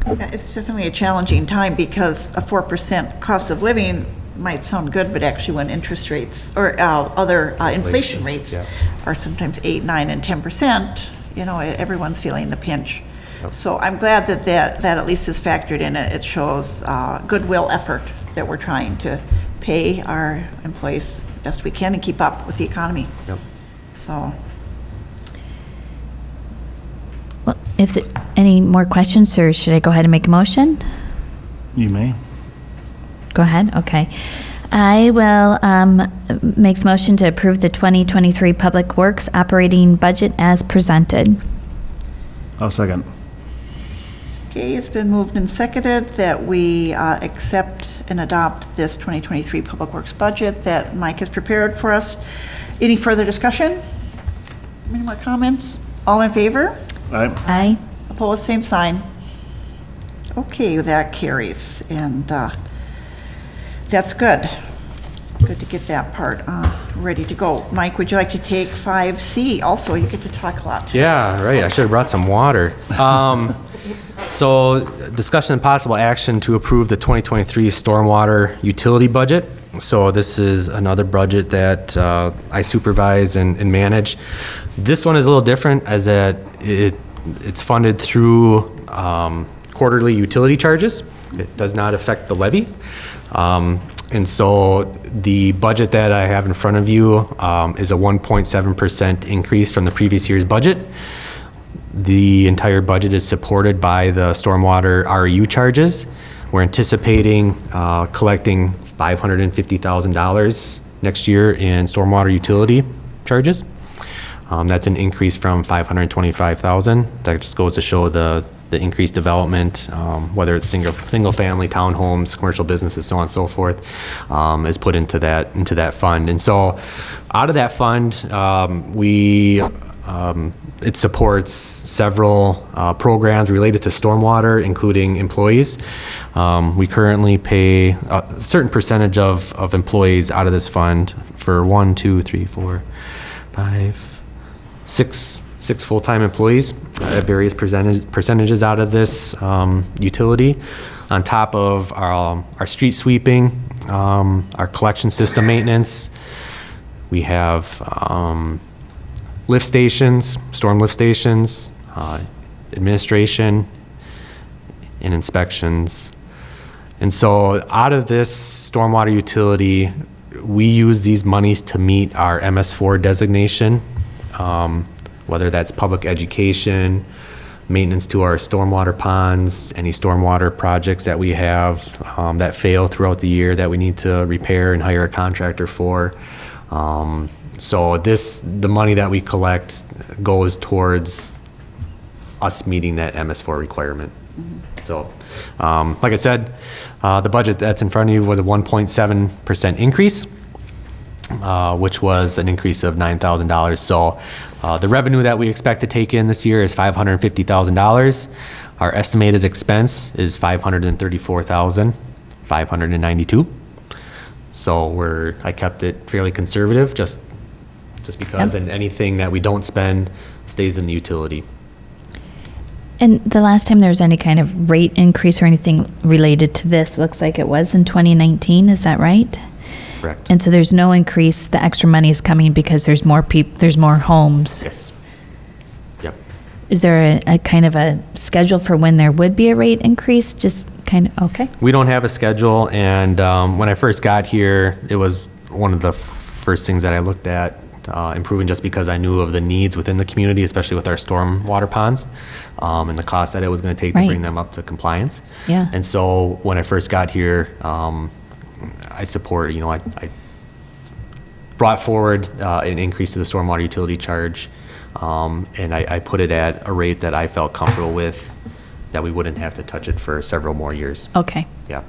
Yeah, it's definitely a challenging time, because a 4% cost of living might sound good, but actually when interest rates or other inflation rates yeah. are sometimes 8, 9, and 10%, everyone's feeling the pinch. So I'm glad that at least is factored in. It shows goodwill effort that we're trying to pay our employees best we can and keep up with the economy. Yep. So. Well, if there any more questions, or should I go ahead and make a motion? You may. Go ahead, okay. I will make the motion to approve the 2023 Public Works operating budget as presented. I'll second. Okay, it's been moved and seconded that we accept and adopt this 2023 Public Works budget that Mike has prepared for us. Any further discussion? Any more comments? All in favor? All right. Aye. Opposed, same sign. Okay, that carries, and that's good. Good to get that part ready to go. Mike, would you like to take 5C also? You get to talk a lot tonight. Yeah, right. I should have brought some water. So, discussion and possible action to approve the 2023 Stormwater utility budget. So this is another budget that I supervise and manage. This one is a little different, as that it's funded through quarterly utility charges. It does not affect the levy. And so the budget that I have in front of you is a 1.7% increase from the previous year's budget. The entire budget is supported by the stormwater REU charges. We're anticipating collecting $550,000 next year in stormwater utility charges. That's an increase from $525,000. That just goes to show the increased development, whether it's single family, townhomes, commercial businesses, so on and so forth, is put into that fund. And so out of that fund, it supports several programs related to stormwater, including employees. We currently pay a certain percentage of employees out of this fund for 6 full-time employees at various percentages out of this utility, on top of our street sweeping, our collection system maintenance. We have lift stations, storm lift stations, administration, and inspections. And so out of this stormwater utility, we use these monies to meet our MS4 designation, whether that's public education, maintenance to our stormwater ponds, any stormwater projects that we have that fail throughout the year that we need to repair and hire a contractor for. So the money that we collect goes towards us meeting that MS4 requirement. So, like I said, the budget that's in front of you was a 1.7% increase, which was an increase of $9,000. So, the revenue that we expect to take in this year is $550,000. Our estimated expense is $534,592. So I kept it fairly conservative, just because, and anything that we don't spend stays in the utility. And the last time there was any kind of rate increase or anything related to this, looks like it was in 2019, is that right? Correct. And so there's no increase, the extra money is coming because there's more there's more homes. Yes. Yep. Is there a kind of a schedule for when there would be a rate increase? Just kind of, okay. We don't have a schedule, and when I first got here, it was one of the first things that I looked at, improving, just because I knew of the needs within the community, especially with our stormwater ponds, and the cost that it was going to take to Right. bring them up to compliance. Yeah. And so when I first got here, I support, I brought forward an increase to the stormwater utility charge, and I put it at a rate that I felt comfortable with, that we wouldn't have to touch it for several more years. Okay. Yeah.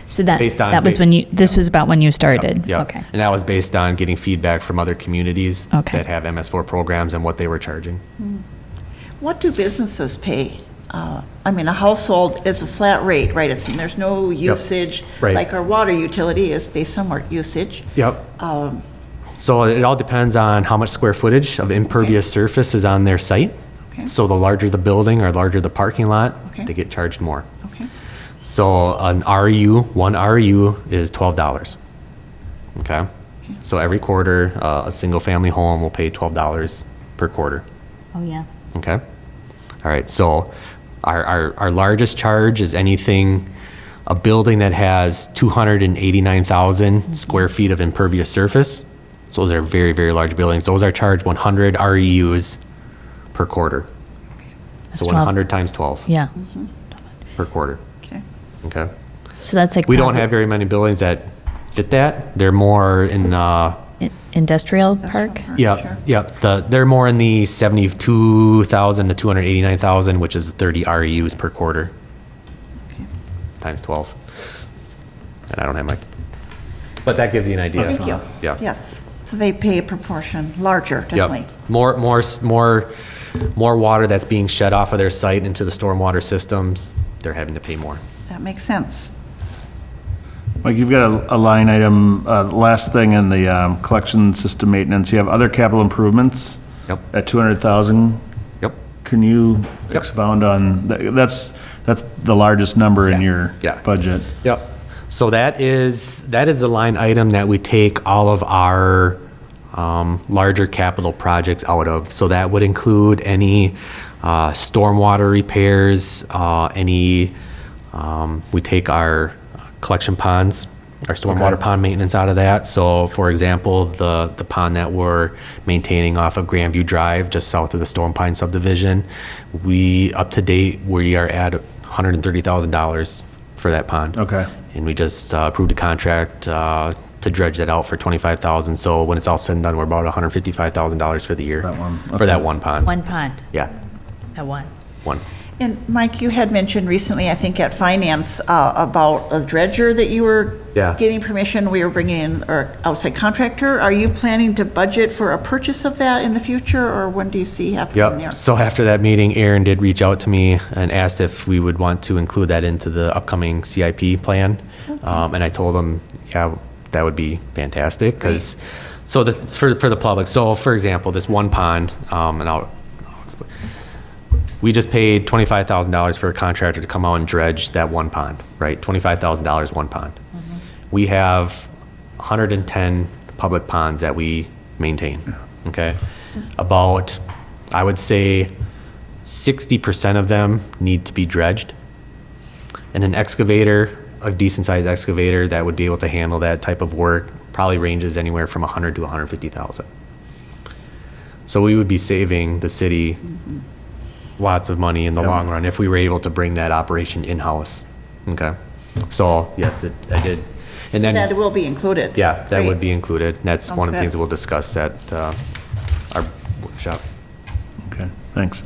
So that, Based on- that was when you, this was about when you started? Yeah. Okay. And that was based on getting feedback from other communities Okay. that have MS4 programs and what they were charging. What do businesses pay? I mean, a household is a flat rate, right? There's no usage. Right. Like our water utility is based on our usage. Yep. So it all depends on how much square footage of impervious surface is on their site. Okay. So the larger the building or larger the parking lot, Okay. they get charged more. Okay. So an RU, one RU is $12. Okay? So every quarter, a single-family home will pay $12 per quarter. Oh, yeah. Okay? All right, so our largest charge is anything, a building that has 289,000 square feet of impervious surface. So those are very, very large buildings. Those are charged 100 REUs per quarter. That's So 12. 100 times 12 Yeah. per quarter. Okay. Okay? So that's like. We don't probably have very many buildings that fit that. They're more in Industrial park? yeah, yeah. They're more in the 72,000 to 289,000, which is 30 REUs per quarter. Okay. Times 12. And I don't have my, but that gives you an idea. Thank you. Yeah. Yes, so they pay a proportion, larger, definitely. Yep. More water that's being shed off of their site into the stormwater systems, they're having to pay more. That makes sense. Mike, you've got a line item, last thing in the collection system maintenance, you have other capital improvements Yep. at 200,000. Yep. Can you Yep. expound on, that's the largest number in your Yeah. budget? Yep. So that is the line item that we take all of our larger capital projects out of. So that would include any stormwater repairs, we take our collection ponds, our stormwater Okay. pond maintenance out of that. So for example, the pond that we're maintaining off of Grandview Drive, just south of the Storm Pine subdivision, up to date, we are at $130,000 for that pond. Okay. And we just approved a contract to dredge that out for $25,000. So when it's all said and done, we're about $155,000 for the year. That one, For okay. that one pond. One pond, Yeah, that one. one. And Mike, you had mentioned recently, I think at Finance, about a dredger that you were Yeah. getting permission, we were bringing in our outside contractor. Are you planning to budget for a purchase of that in the future, or when do you see happening there? Yep. So after that meeting, Aaron did reach out to me and asked if we would want to include that into the upcoming CIP plan. And I told him, yeah, that would be fantastic, because, so for the public, so for example, this one pond, and I'll explain. We just paid $25,000 for a contractor to come out and dredge that one pond, right? $25,000 one pond. We have 110 public ponds that we maintain, okay? About, I would say, 60% of them need to be dredged. And an excavator, a decent-sized excavator that would be able to handle that type of work, probably ranges anywhere from 100 to 150,000. So we would be saving the city lots of money in the long run if we were able to bring that operation in-house. Okay, so yes, I did. And then, That will be included. yeah, that would Great. be included. And that's Sounds one of the good. things that we'll discuss at our workshop. Okay, thanks.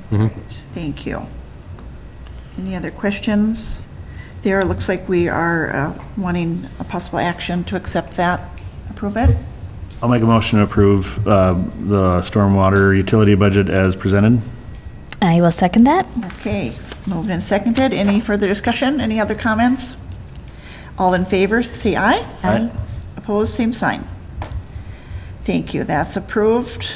Thank you. Any other questions? There, looks like we are wanting a possible action to accept that, approve it. I'll make a motion to approve the stormwater utility budget as presented. I will second that. Okay, moved and seconded. Any further discussion? Any other comments? All in favor, say aye. Aye. Opposed, same sign. Thank you, that's approved.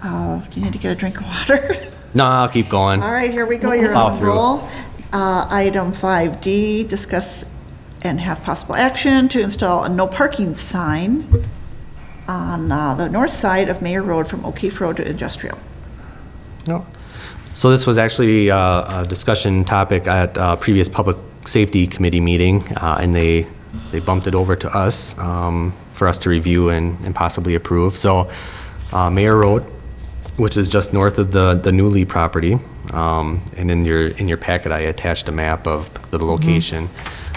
Do you need to get a drink of water? No, I'll keep going. All right, here we go, you're Plow on a through. roll. Item 5D, discuss and have possible action to install a no parking sign on the north side of Mayor Road from O'Keefe Road to Industrial. No. So this was actually a discussion topic at a previous public Safety Committee meeting, and they bumped it over to us for us to review and possibly approve. So Mayor Road, which is just north of the Newly property, and in your packet I attached a map of the location.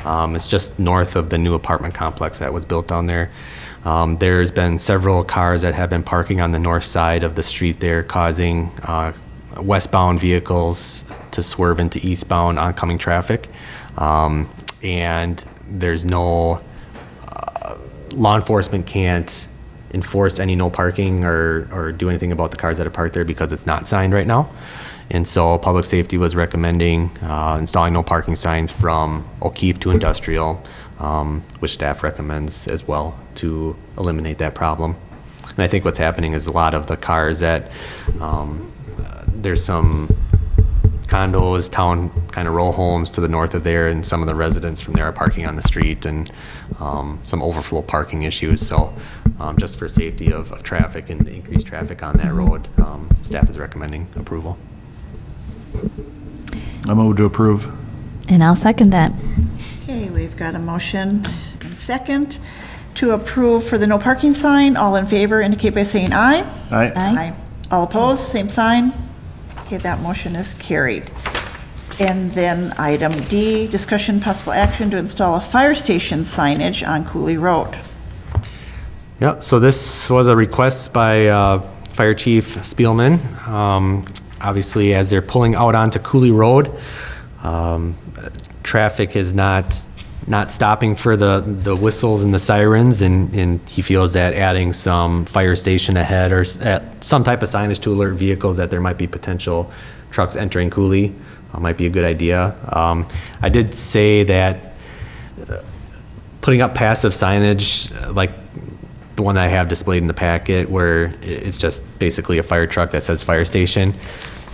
It's just north of the new apartment complex that was built down there. There's been several cars that have been parking on the north side of the street there, causing westbound vehicles to swerve into eastbound oncoming traffic. And there's no, law enforcement can't enforce any no parking or do anything about the cars that are parked there because it's not signed right now. And so public safety was recommending installing no parking signs from O'Keefe to Industrial, which staff recommends as well to eliminate that problem. And I think what's happening is a lot of the cars that, there's some condos, town kind of row homes to the north of there, and some of the residents from there are parking on the street, and some overflow parking issues. So just for safety of traffic and increased traffic on that road, staff is recommending approval. I move to approve. And I'll second that. Okay, we've got a motion and second to approve for the no parking sign. All in favor indicate by saying aye. Aye. Aye. All opposed, same sign. Okay, that motion is carried. And then item D, discussion possible action to install a fire station signage on Coulee Road. Yeah, so this was a request by Fire Chief Spielman. Obviously, as they're pulling out onto Coulee Road, traffic is not stopping for the whistles and the sirens, and he feels that adding some fire station ahead or some type of signage to alert vehicles that there might be potential trucks entering Coulee might be a good idea. I did say that putting up passive signage, like the one I have displayed in the packet, where it's just basically a fire truck that says fire station,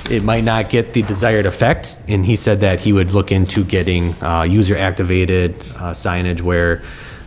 it might not get the desired effect. And he said that he would look into getting user activated signage where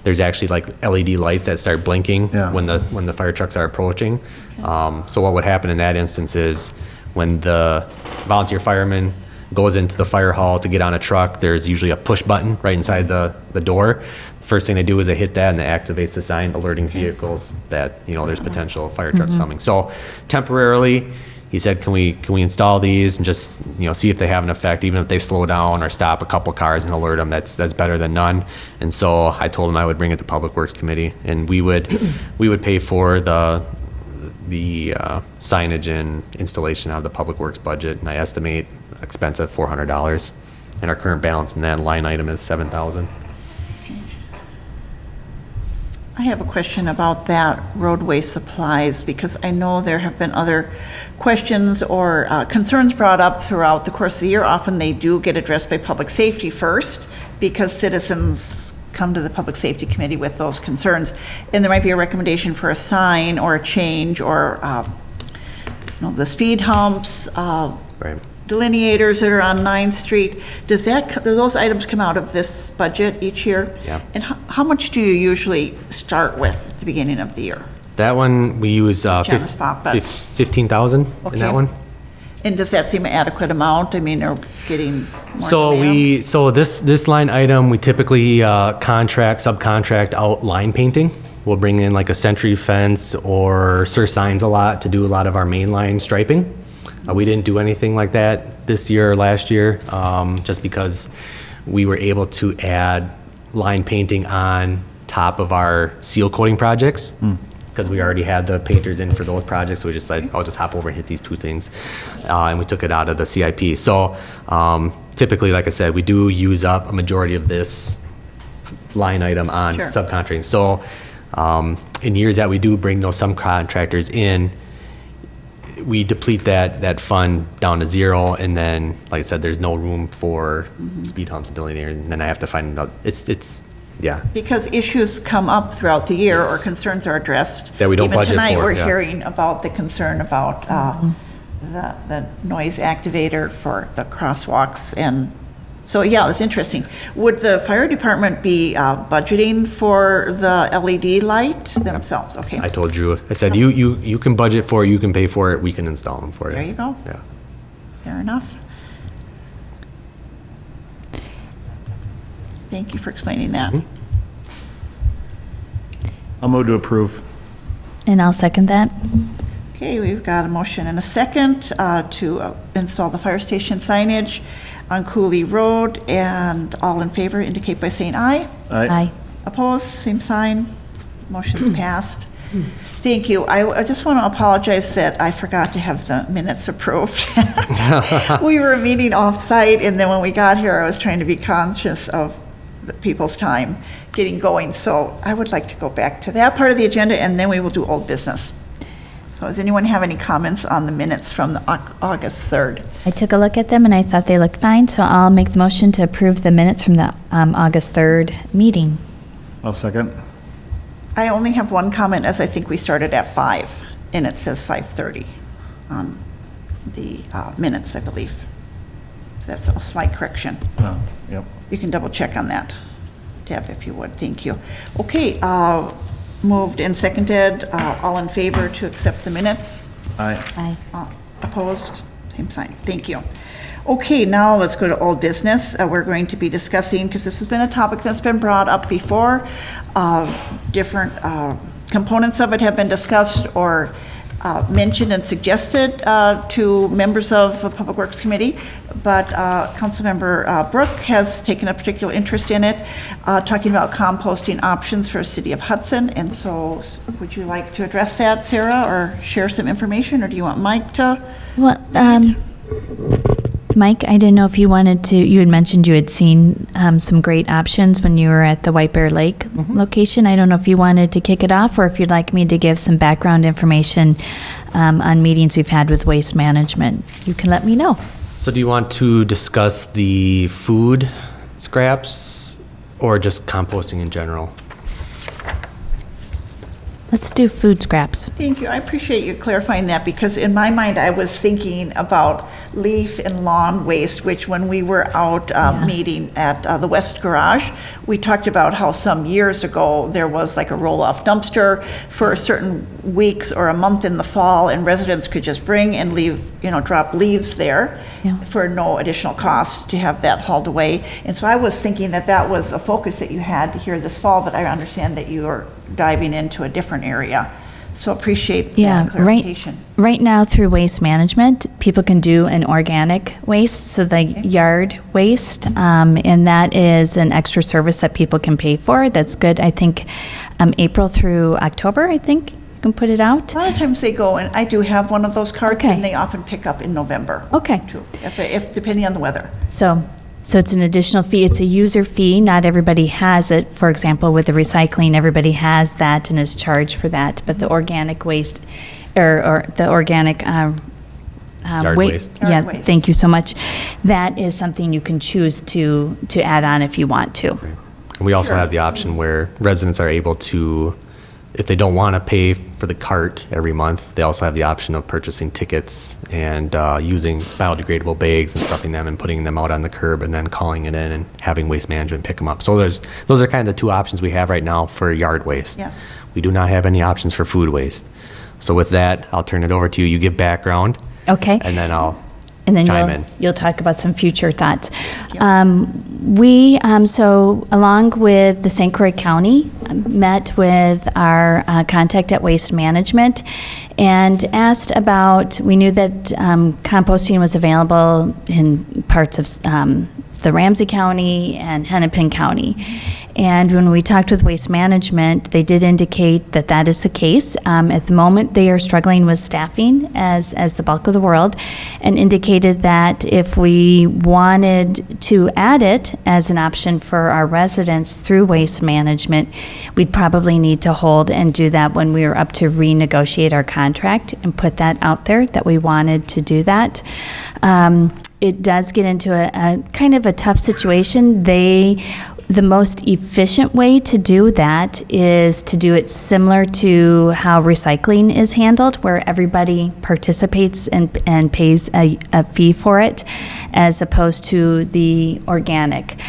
there's actually like LED lights that start blinking when the fire trucks are approaching. So what would happen in that instance is when the volunteer fireman goes into the fire hall to get on a truck, there's usually a push button right inside the door. First thing they do is they hit that and it activates the sign alerting vehicles that, there's potential fire trucks coming. So temporarily, he said, can we install these and just, see if they have an effect, even if they slow down or stop a couple cars and alert them, that's better than none. And so I told him I would bring it to Public Works Committee, and we would pay for the signage and installation out of the Public Works budget, and I estimate expense of $400. And our current balance in that line item is $7,000. I have a question about that roadway supplies, because I know there have been other questions or concerns brought up throughout the course of the year. Often they do get addressed by public safety first, because citizens come to the Public Safety Committee with those concerns. And there might be a recommendation for a sign or a change, or the speed humps, Right. delineators that are on 9th Street. Do those items come out of this budget each year? Yeah. And how much do you usually start with at the beginning of the year? That one, we use on the spot, but- 15,000 in Okay. that one. And does that seem an adequate amount? I mean, are getting more So demand? this line item, we typically subcontract out line painting. We'll bring in like a Century Fence or Sir Signs a lot to do a lot of our main line striping. We didn't do anything like that this year or last year, just because we were able to add line painting on top of our seal coating projects, because we already had the painters in for those projects. So we just said, I'll just hop over and hit these two things. And we took it out of the CIP. So typically, like I said, we do use up a majority of this line item on Sure. subcontracting. So in years that we do bring those subcontractors in, we deplete that fund down to zero, and then, like I said, there's no room for speed humps and delineators, and then I have to find another. Yeah. Because issues come up throughout the year, or concerns are addressed. That we don't budget Even tonight, for, we're yeah. hearing about the concern about the noise activator for the crosswalks. And so, yeah, it's interesting. Would the fire department be budgeting for the LED light themselves? Okay. I told Drew, I said, you can budget for it, you can pay for it, we can install them for you. There you go. Yeah. Fair enough. Thank you for explaining that. I'll move to approve. And I'll second that. Okay, we've got a motion and a second to install the fire station signage on Coulee Road, and all in favor indicate by saying aye. Aye. Opposed, same sign. Motion's passed. Thank you. I just want to apologize that I forgot to have the minutes approved. We were meeting off-site, and then when we got here, I was trying to be conscious of the people's time getting going. So I would like to go back to that part of the agenda, and then we will do old business. So does anyone have any comments on the minutes from the August 3rd? I took a look at them and I thought they looked fine, so I'll make the motion to approve the minutes from the August 3rd meeting. I'll second. I only have one comment, as I think we started at 5, and it says 5:30 on the minutes, I believe. So that's a slight correction. Oh, yep. You can double check on that, Deb, if you would. Thank you. Okay, moved and seconded. All in favor to accept the minutes? Aye. Aye. Opposed? Same sign. Thank you. Okay, now let's go to old business. We're going to be discussing, because this has been a topic that's been brought up before, different components of it have been discussed or mentioned and suggested to members of the Public Works Committee, but Councilmember Brooke has taken a particular interest in it, talking about composting options for the City of Hudson. And so would you like to address that, Sarah, or share some information, or do you want Mike to? Well, Mike, I didn't know if you wanted to, you had mentioned you had seen some great options when you were at the White Bear Lake location. I don't know if you wanted to kick it off or if you'd like me to give some background information on meetings we've had with Waste Management. You can let me know. So do you want to discuss the food scraps or just composting in general? Let's do food scraps. Thank you. I appreciate you clarifying that, because in my mind, I was thinking about leaf and lawn waste, which when we were out meeting at the West Garage, we talked about how some years ago there was like a roll-off dumpster for certain weeks or a month in the fall, and residents could just bring and leave, drop leaves there for no additional cost to have that hauled away. And so I was thinking that that was a focus that you had here this fall, but I understand that you are diving into a different area. So appreciate that clarification. Right now through Waste Management, people can do an organic waste, so the yard waste, and that is an extra service that people can pay for. That's good. I think April through October, I think you can put it out. A lot of times they go, and I do have one of those carts, Okay. and they often pick up in November. Okay. Too, if depending on the weather. So it's an additional fee. It's a user fee. Not everybody has it. For example, with the recycling, everybody has that and is charged for that. But the organic waste, or the organic Yard waste. Yeah, Yard waste. thank you so much. That is something you can choose to add on if you want to. And we also have the option where residents are able to, if they don't want to pay for the cart every month, they also have the option of purchasing tickets and using biodegradable bags and stuffing them and putting them out on the curb and then calling it in and having Waste Management pick them up. So those are kind of the two options we have right now for yard waste. Yes. We do not have any options for food waste. So with that, I'll turn it over to you. You give background, Okay. and then I'll And then chime in. you'll talk about some future thoughts. So along with the St. Croix County, met with our contact at Waste Management and asked about, we knew that composting was available in parts of the Ramsey County and Hennepin County. And when we talked with Waste Management, they did indicate that that is the case. At the moment, they are struggling with staffing as the bulk of the world, and indicated that if we wanted to add it as an option for our residents through Waste Management, we'd probably need to hold and do that when we were up to renegotiate our contract and put that out there that we wanted to do that. It does get into a kind of a tough situation. The most efficient way to do that is to do it similar to how recycling is handled, where everybody participates and pays a fee for it, as opposed to the organic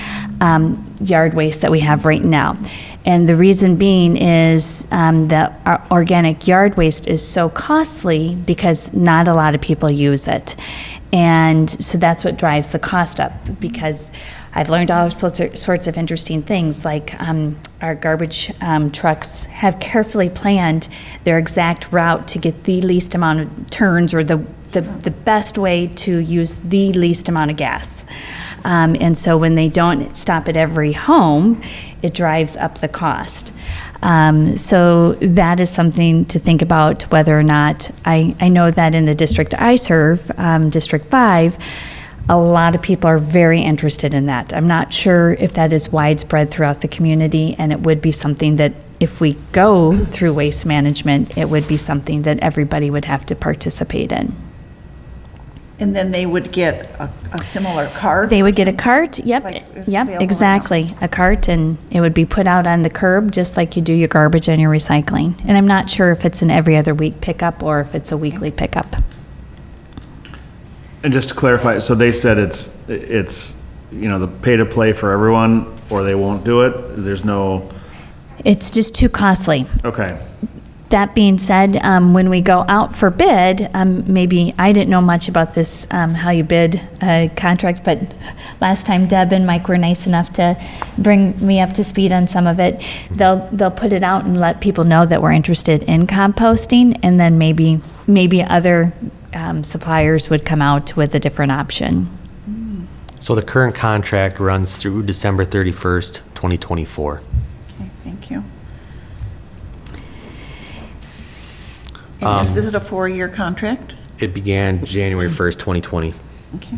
yard waste that we have right now. And the reason being is that our organic yard waste is so costly because not a lot of people use it. And so that's what drives the cost up, because I've learned all sorts of interesting things, like our garbage trucks have carefully planned their exact route to get the least amount of turns, or the best way to use the least amount of gas. And so when they don't stop at every home, it drives up the cost. So that is something to think about, whether or not, I know that in the district I serve, District 5, a lot of people are very interested in that. I'm not sure if that is widespread throughout the community, and it would be something that if we go through waste management, it would be something that everybody would have to participate in. And then they would get a similar cart? They would get a cart, Like yep, it's yep, available right exactly, a cart, and it would be put out on the curb, just like you do your garbage and your recycling. And I'm not sure if it's an every other week pickup or if it's a weekly pickup. And just to clarify, so they said it's, the pay to play for everyone, or they won't do it? There's no, It's just too costly. okay. That being said, when we go out for bid, maybe, I didn't know much about this, how you bid a contract, but last time Deb and Mike were nice enough to bring me up to speed on some of it. They'll put it out and let people know that we're interested in composting, and then maybe other suppliers would come out with a different option. So the current contract runs through December 31st, 2024. Okay, thank you. And is it a 4-year contract? It began January 1st, 2020. Okay.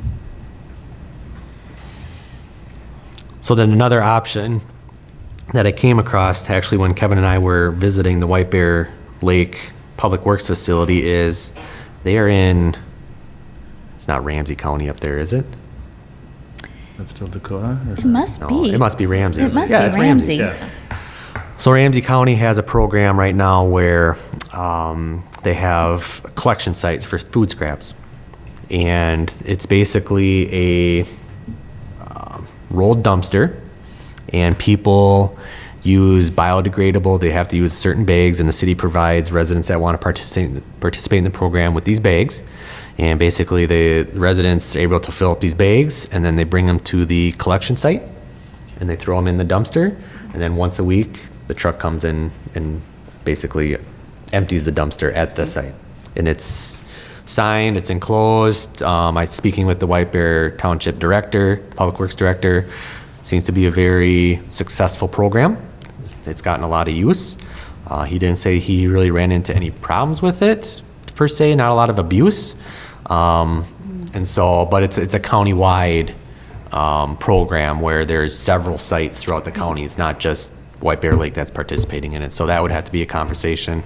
So then another option that I came across actually when Kevin and I were visiting the White Bear Lake Public Works facility is they are in, it's not Ramsey County up there, is it? That's still Dakota? Or It must No, be. it must be Ramsey. It must Yeah, be it's Ramsey. Yeah. So Ramsey County has a program right now where they have collection sites for food scraps. And it's basically a rolled dumpster, and people use biodegradable, they have to use certain bags, and the city provides residents that want to participate in the program with these bags. And basically the residents are able to fill up these bags, and then they bring them to the collection site, and they throw them in the dumpster, and then once a week, the truck comes in and basically empties the dumpster at the site. And it's signed, it's enclosed. I'm speaking with the White Bear Township Director, Public Works Director. Seems to be a very successful program. It's gotten a lot of use. He didn't say he really ran into any problems with it, per se, not a lot of abuse. And so, but it's a county-wide program where there's several sites throughout the county. It's not just White Bear Lake that's participating in it. So that would have to be a conversation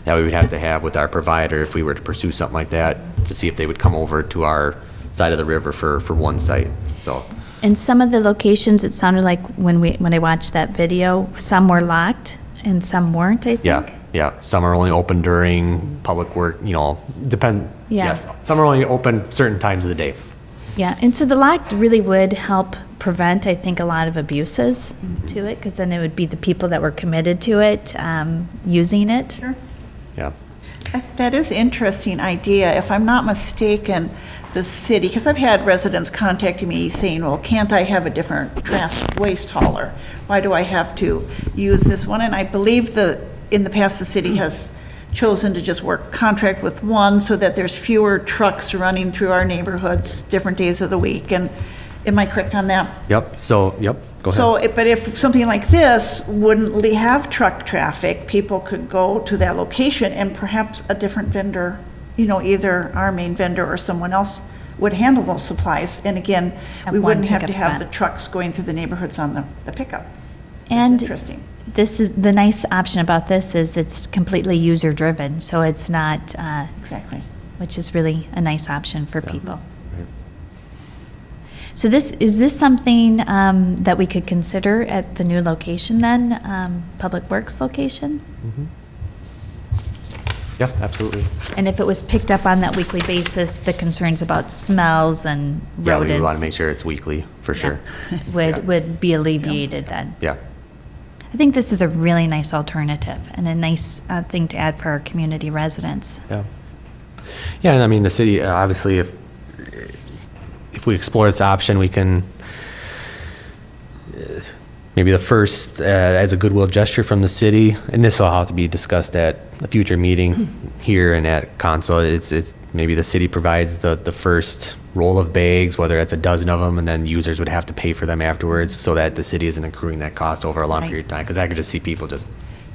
that we would have to have with our provider if we were to pursue something like that, to see if they would come over to our side of the river for one site. So, And some of the locations, it sounded like when I watched that video, some were locked and some weren't, I think. yeah. Some are only open during public work, Yeah. Yes. Some are only open certain times of the day. Yeah, and so the lock really would help prevent, I think, a lot of abuses to it, because then it would be the people that were committed to it, using it. Sure. Yeah. That is interesting idea. If I'm not mistaken, the city, because I've had residents contacting me saying, well, can't I have a different trash waste hauler? Why do I have to use this one? And I believe in the past, the city has chosen to just work contract with one so that there's fewer trucks running through our neighborhoods different days of the week. And am I correct on that? Yep. So, go ahead. So, but if something like this wouldn't have truck traffic, people could go to that location and perhaps a different vendor, either our main vendor or someone else would handle those supplies. And again, Have we one wouldn't have to pickup have spot. the trucks going through the neighborhoods on the pickup. That's And interesting. this is, the nice option about this is it's completely user-driven, so it's not, Exactly. which is really a nice option for people. So is this something that we could consider at the new location then, Public Works location? Yeah, absolutely. And if it was picked up on that weekly basis, the concerns about smells and Yeah, we would want to rodents make sure it's weekly, for sure. would be alleviated then. Yeah. I think this is a really nice alternative and a nice thing to add for our community residents. Yeah. Yeah, and I mean, the city, obviously, if we explore this option, we can maybe the first, as a goodwill gesture from the city, and this will have to be discussed at a future meeting here and at council, it's maybe the city provides the first roll of bags, whether it's a dozen of them, and then users would have to pay for them afterwards, so that the city isn't accruing that cost over a long Right. period of time, because I could just see people just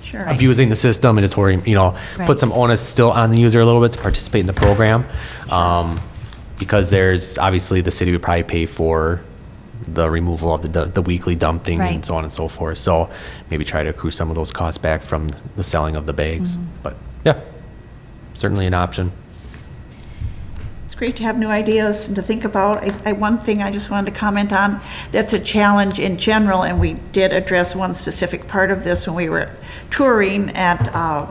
Sure. abusing the system, and it's worrying, Right. put some onus still on the user a little bit to participate in the program. Because there's, obviously, the city would probably pay for the removal of the weekly dumping Right. and so on and so forth. So maybe try to accrue some of those costs back from the selling of the bags. But yeah, certainly an option. It's great to have new ideas and to think about. One thing I just wanted to comment on, that's a challenge in general, and we did address one specific part of this when we were touring at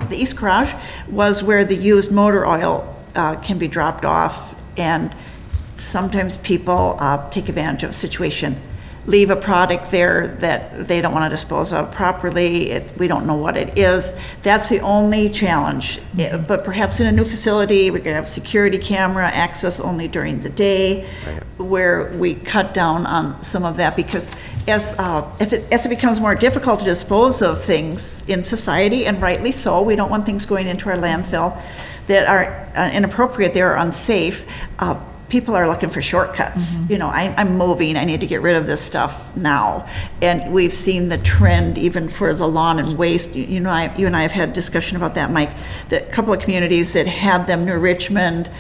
the East Garage, was where the used motor oil can be dropped off, and sometimes people take advantage of a situation, leave a product there that they don't want to dispose of properly. We don't know what it is. That's the only challenge. But perhaps in a new facility, we could have security camera access only during the day, where we cut down on some of that, because as it becomes more difficult to dispose of things in society, and rightly so, we don't want things going into our landfill that are inappropriate, they're unsafe. People are looking for shortcuts. I'm moving, I need to get rid of this stuff now. And we've seen the trend even for the lawn and waste. You and I have had discussion about that, Mike. The couple of communities that had them, New Richmond,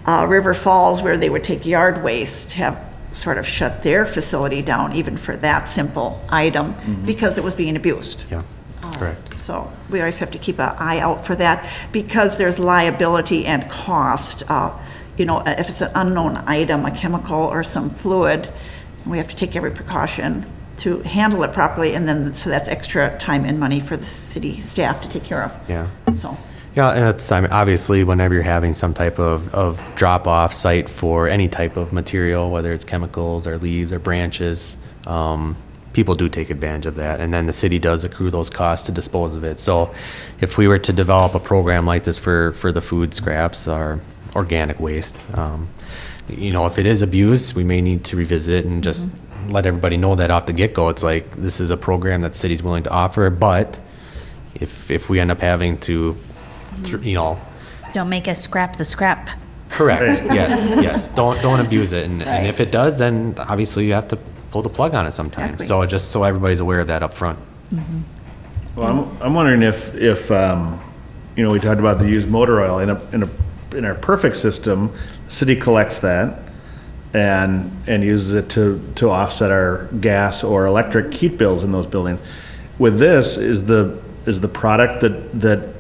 River Falls, where they would take yard waste, have sort of shut their facility down even for that simple item because it was being abused. Yeah, correct. So we always have to keep an eye out for that, because there's liability and cost. If it's an unknown item, a chemical or some fluid, we have to take every precaution to handle it properly, and then, so that's extra time and money for the city staff to take care of. Yeah. So, Yeah, and it's, obviously, whenever you're having some type of drop-off site for any type of material, whether it's chemicals or leaves or branches, people do take advantage of that, and then the city does accrue those costs to dispose of it. So if we were to develop a program like this for the food scraps or organic waste, if it is abused, we may need to revisit it and just let everybody know that off the get-go. It's like, this is a program that the city's willing to offer, but if we end up having to, Don't make us scrap the scrap. correct, yes, don't abuse it, and if it does, then obviously you have to pull the plug on it sometimes. Exactly. So just so everybody's aware of that up front. Well, I'm wondering if we talked about the used motor oil in our perfect system, the city collects that and uses it to offset our gas or electric heat bills in those buildings. With this, is the product that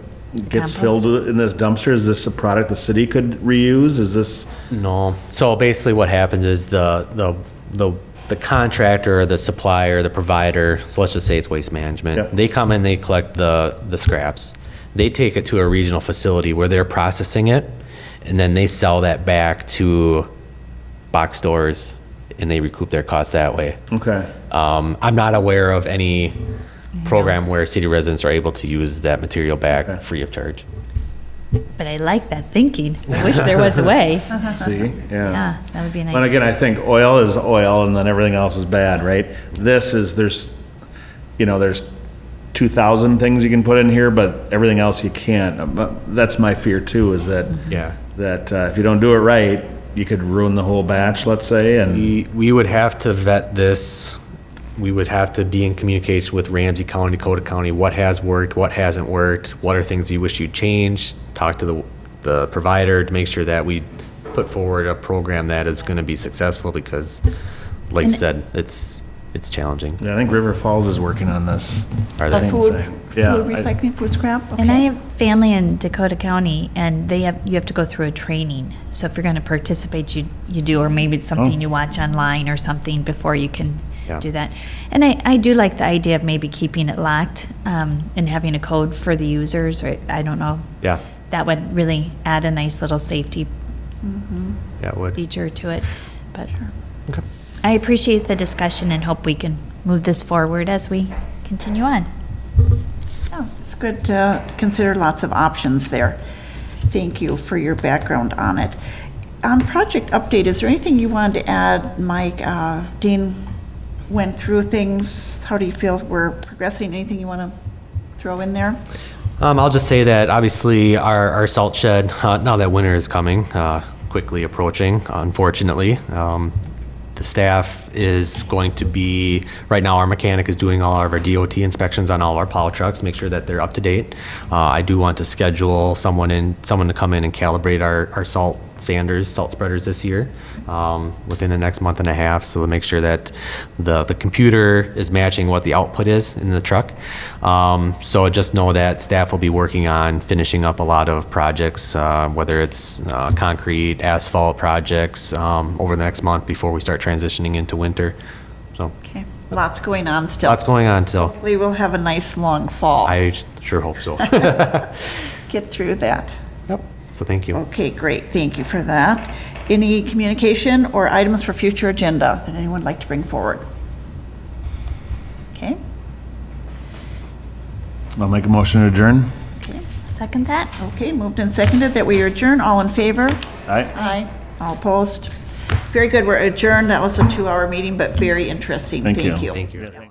gets Compost. filled in this dumpster, is this a product the city could reuse? Is this? No. So basically what happens is the contractor, or the supplier, the provider, so let's just say it's Waste Management, Yep. they come in, they collect the scraps, they take it to a regional facility where they're processing it, and then they sell that back to box stores, and they recoup their costs that way. Okay. I'm not aware of any program where city residents are able to use that material back Okay. free of charge. But I like that thinking. I wish there was a way. See? Yeah, that would be nice. And again, I think oil is oil, and then everything else is bad, right? There's 2,000 things you can put in here, but everything else you can't. But that's my fear too, is that Yeah. if you don't do it right, you could ruin the whole batch, let's say, and We would have to vet this. We would have to be in communication with Ramsey County, Dakota County, what has worked, what hasn't worked, what are things you wish you'd change, talk to the provider to make sure that we put forward a program that is going to be successful, because like you said, it's challenging. yeah, I think River Falls is working on this. Are the they? food Yeah, recycling, food scrap? And I Okay. have family in Dakota County, and you have to go through a training. So if you're going to participate, you do, or maybe it's something you watch online or something before you can Yeah. do that. And I do like the idea of maybe keeping it locked and having a code for the users, or I don't know. Yeah, That would really add a nice little safety yeah, it would. feature to it. But Okay. I appreciate the discussion and hope we can move this forward as we continue on. Oh, it's good to consider lots of options there. Thank you for your background on it. On project update, is there anything you wanted to add, Mike? Dean went through things. How do you feel we're progressing? Anything you want to throw in there? I'll just say that obviously our salt shed, now that winter is coming, quickly approaching, unfortunately, the staff is going to be, right now our mechanic is doing all of our DOT inspections on all of our plow trucks, make sure that they're up to date. I do want to schedule someone to come in and calibrate our salt sanders, salt spreaders this year, within the next month and a half, so to make sure that the computer is matching what the output is in the truck. So just know that staff will be working on finishing up a lot of projects, whether it's concrete, asphalt projects, over the next month before we start transitioning into winter. So Okay, lots going on still. lots going on, so Hopefully we'll have a nice long fall. I sure hope so. Get through that. Yep. So thank you. Okay, great, thank you for that. Any communication or items for future agenda that anyone would like to bring forward? Okay, I'll make a motion to adjourn. Second that? okay, moved and seconded that we adjourn. All in favor? Aye. Aye. All opposed? Very good, we're adjourned. That was a 2-hour meeting, but very interesting. Thank you. Thank you.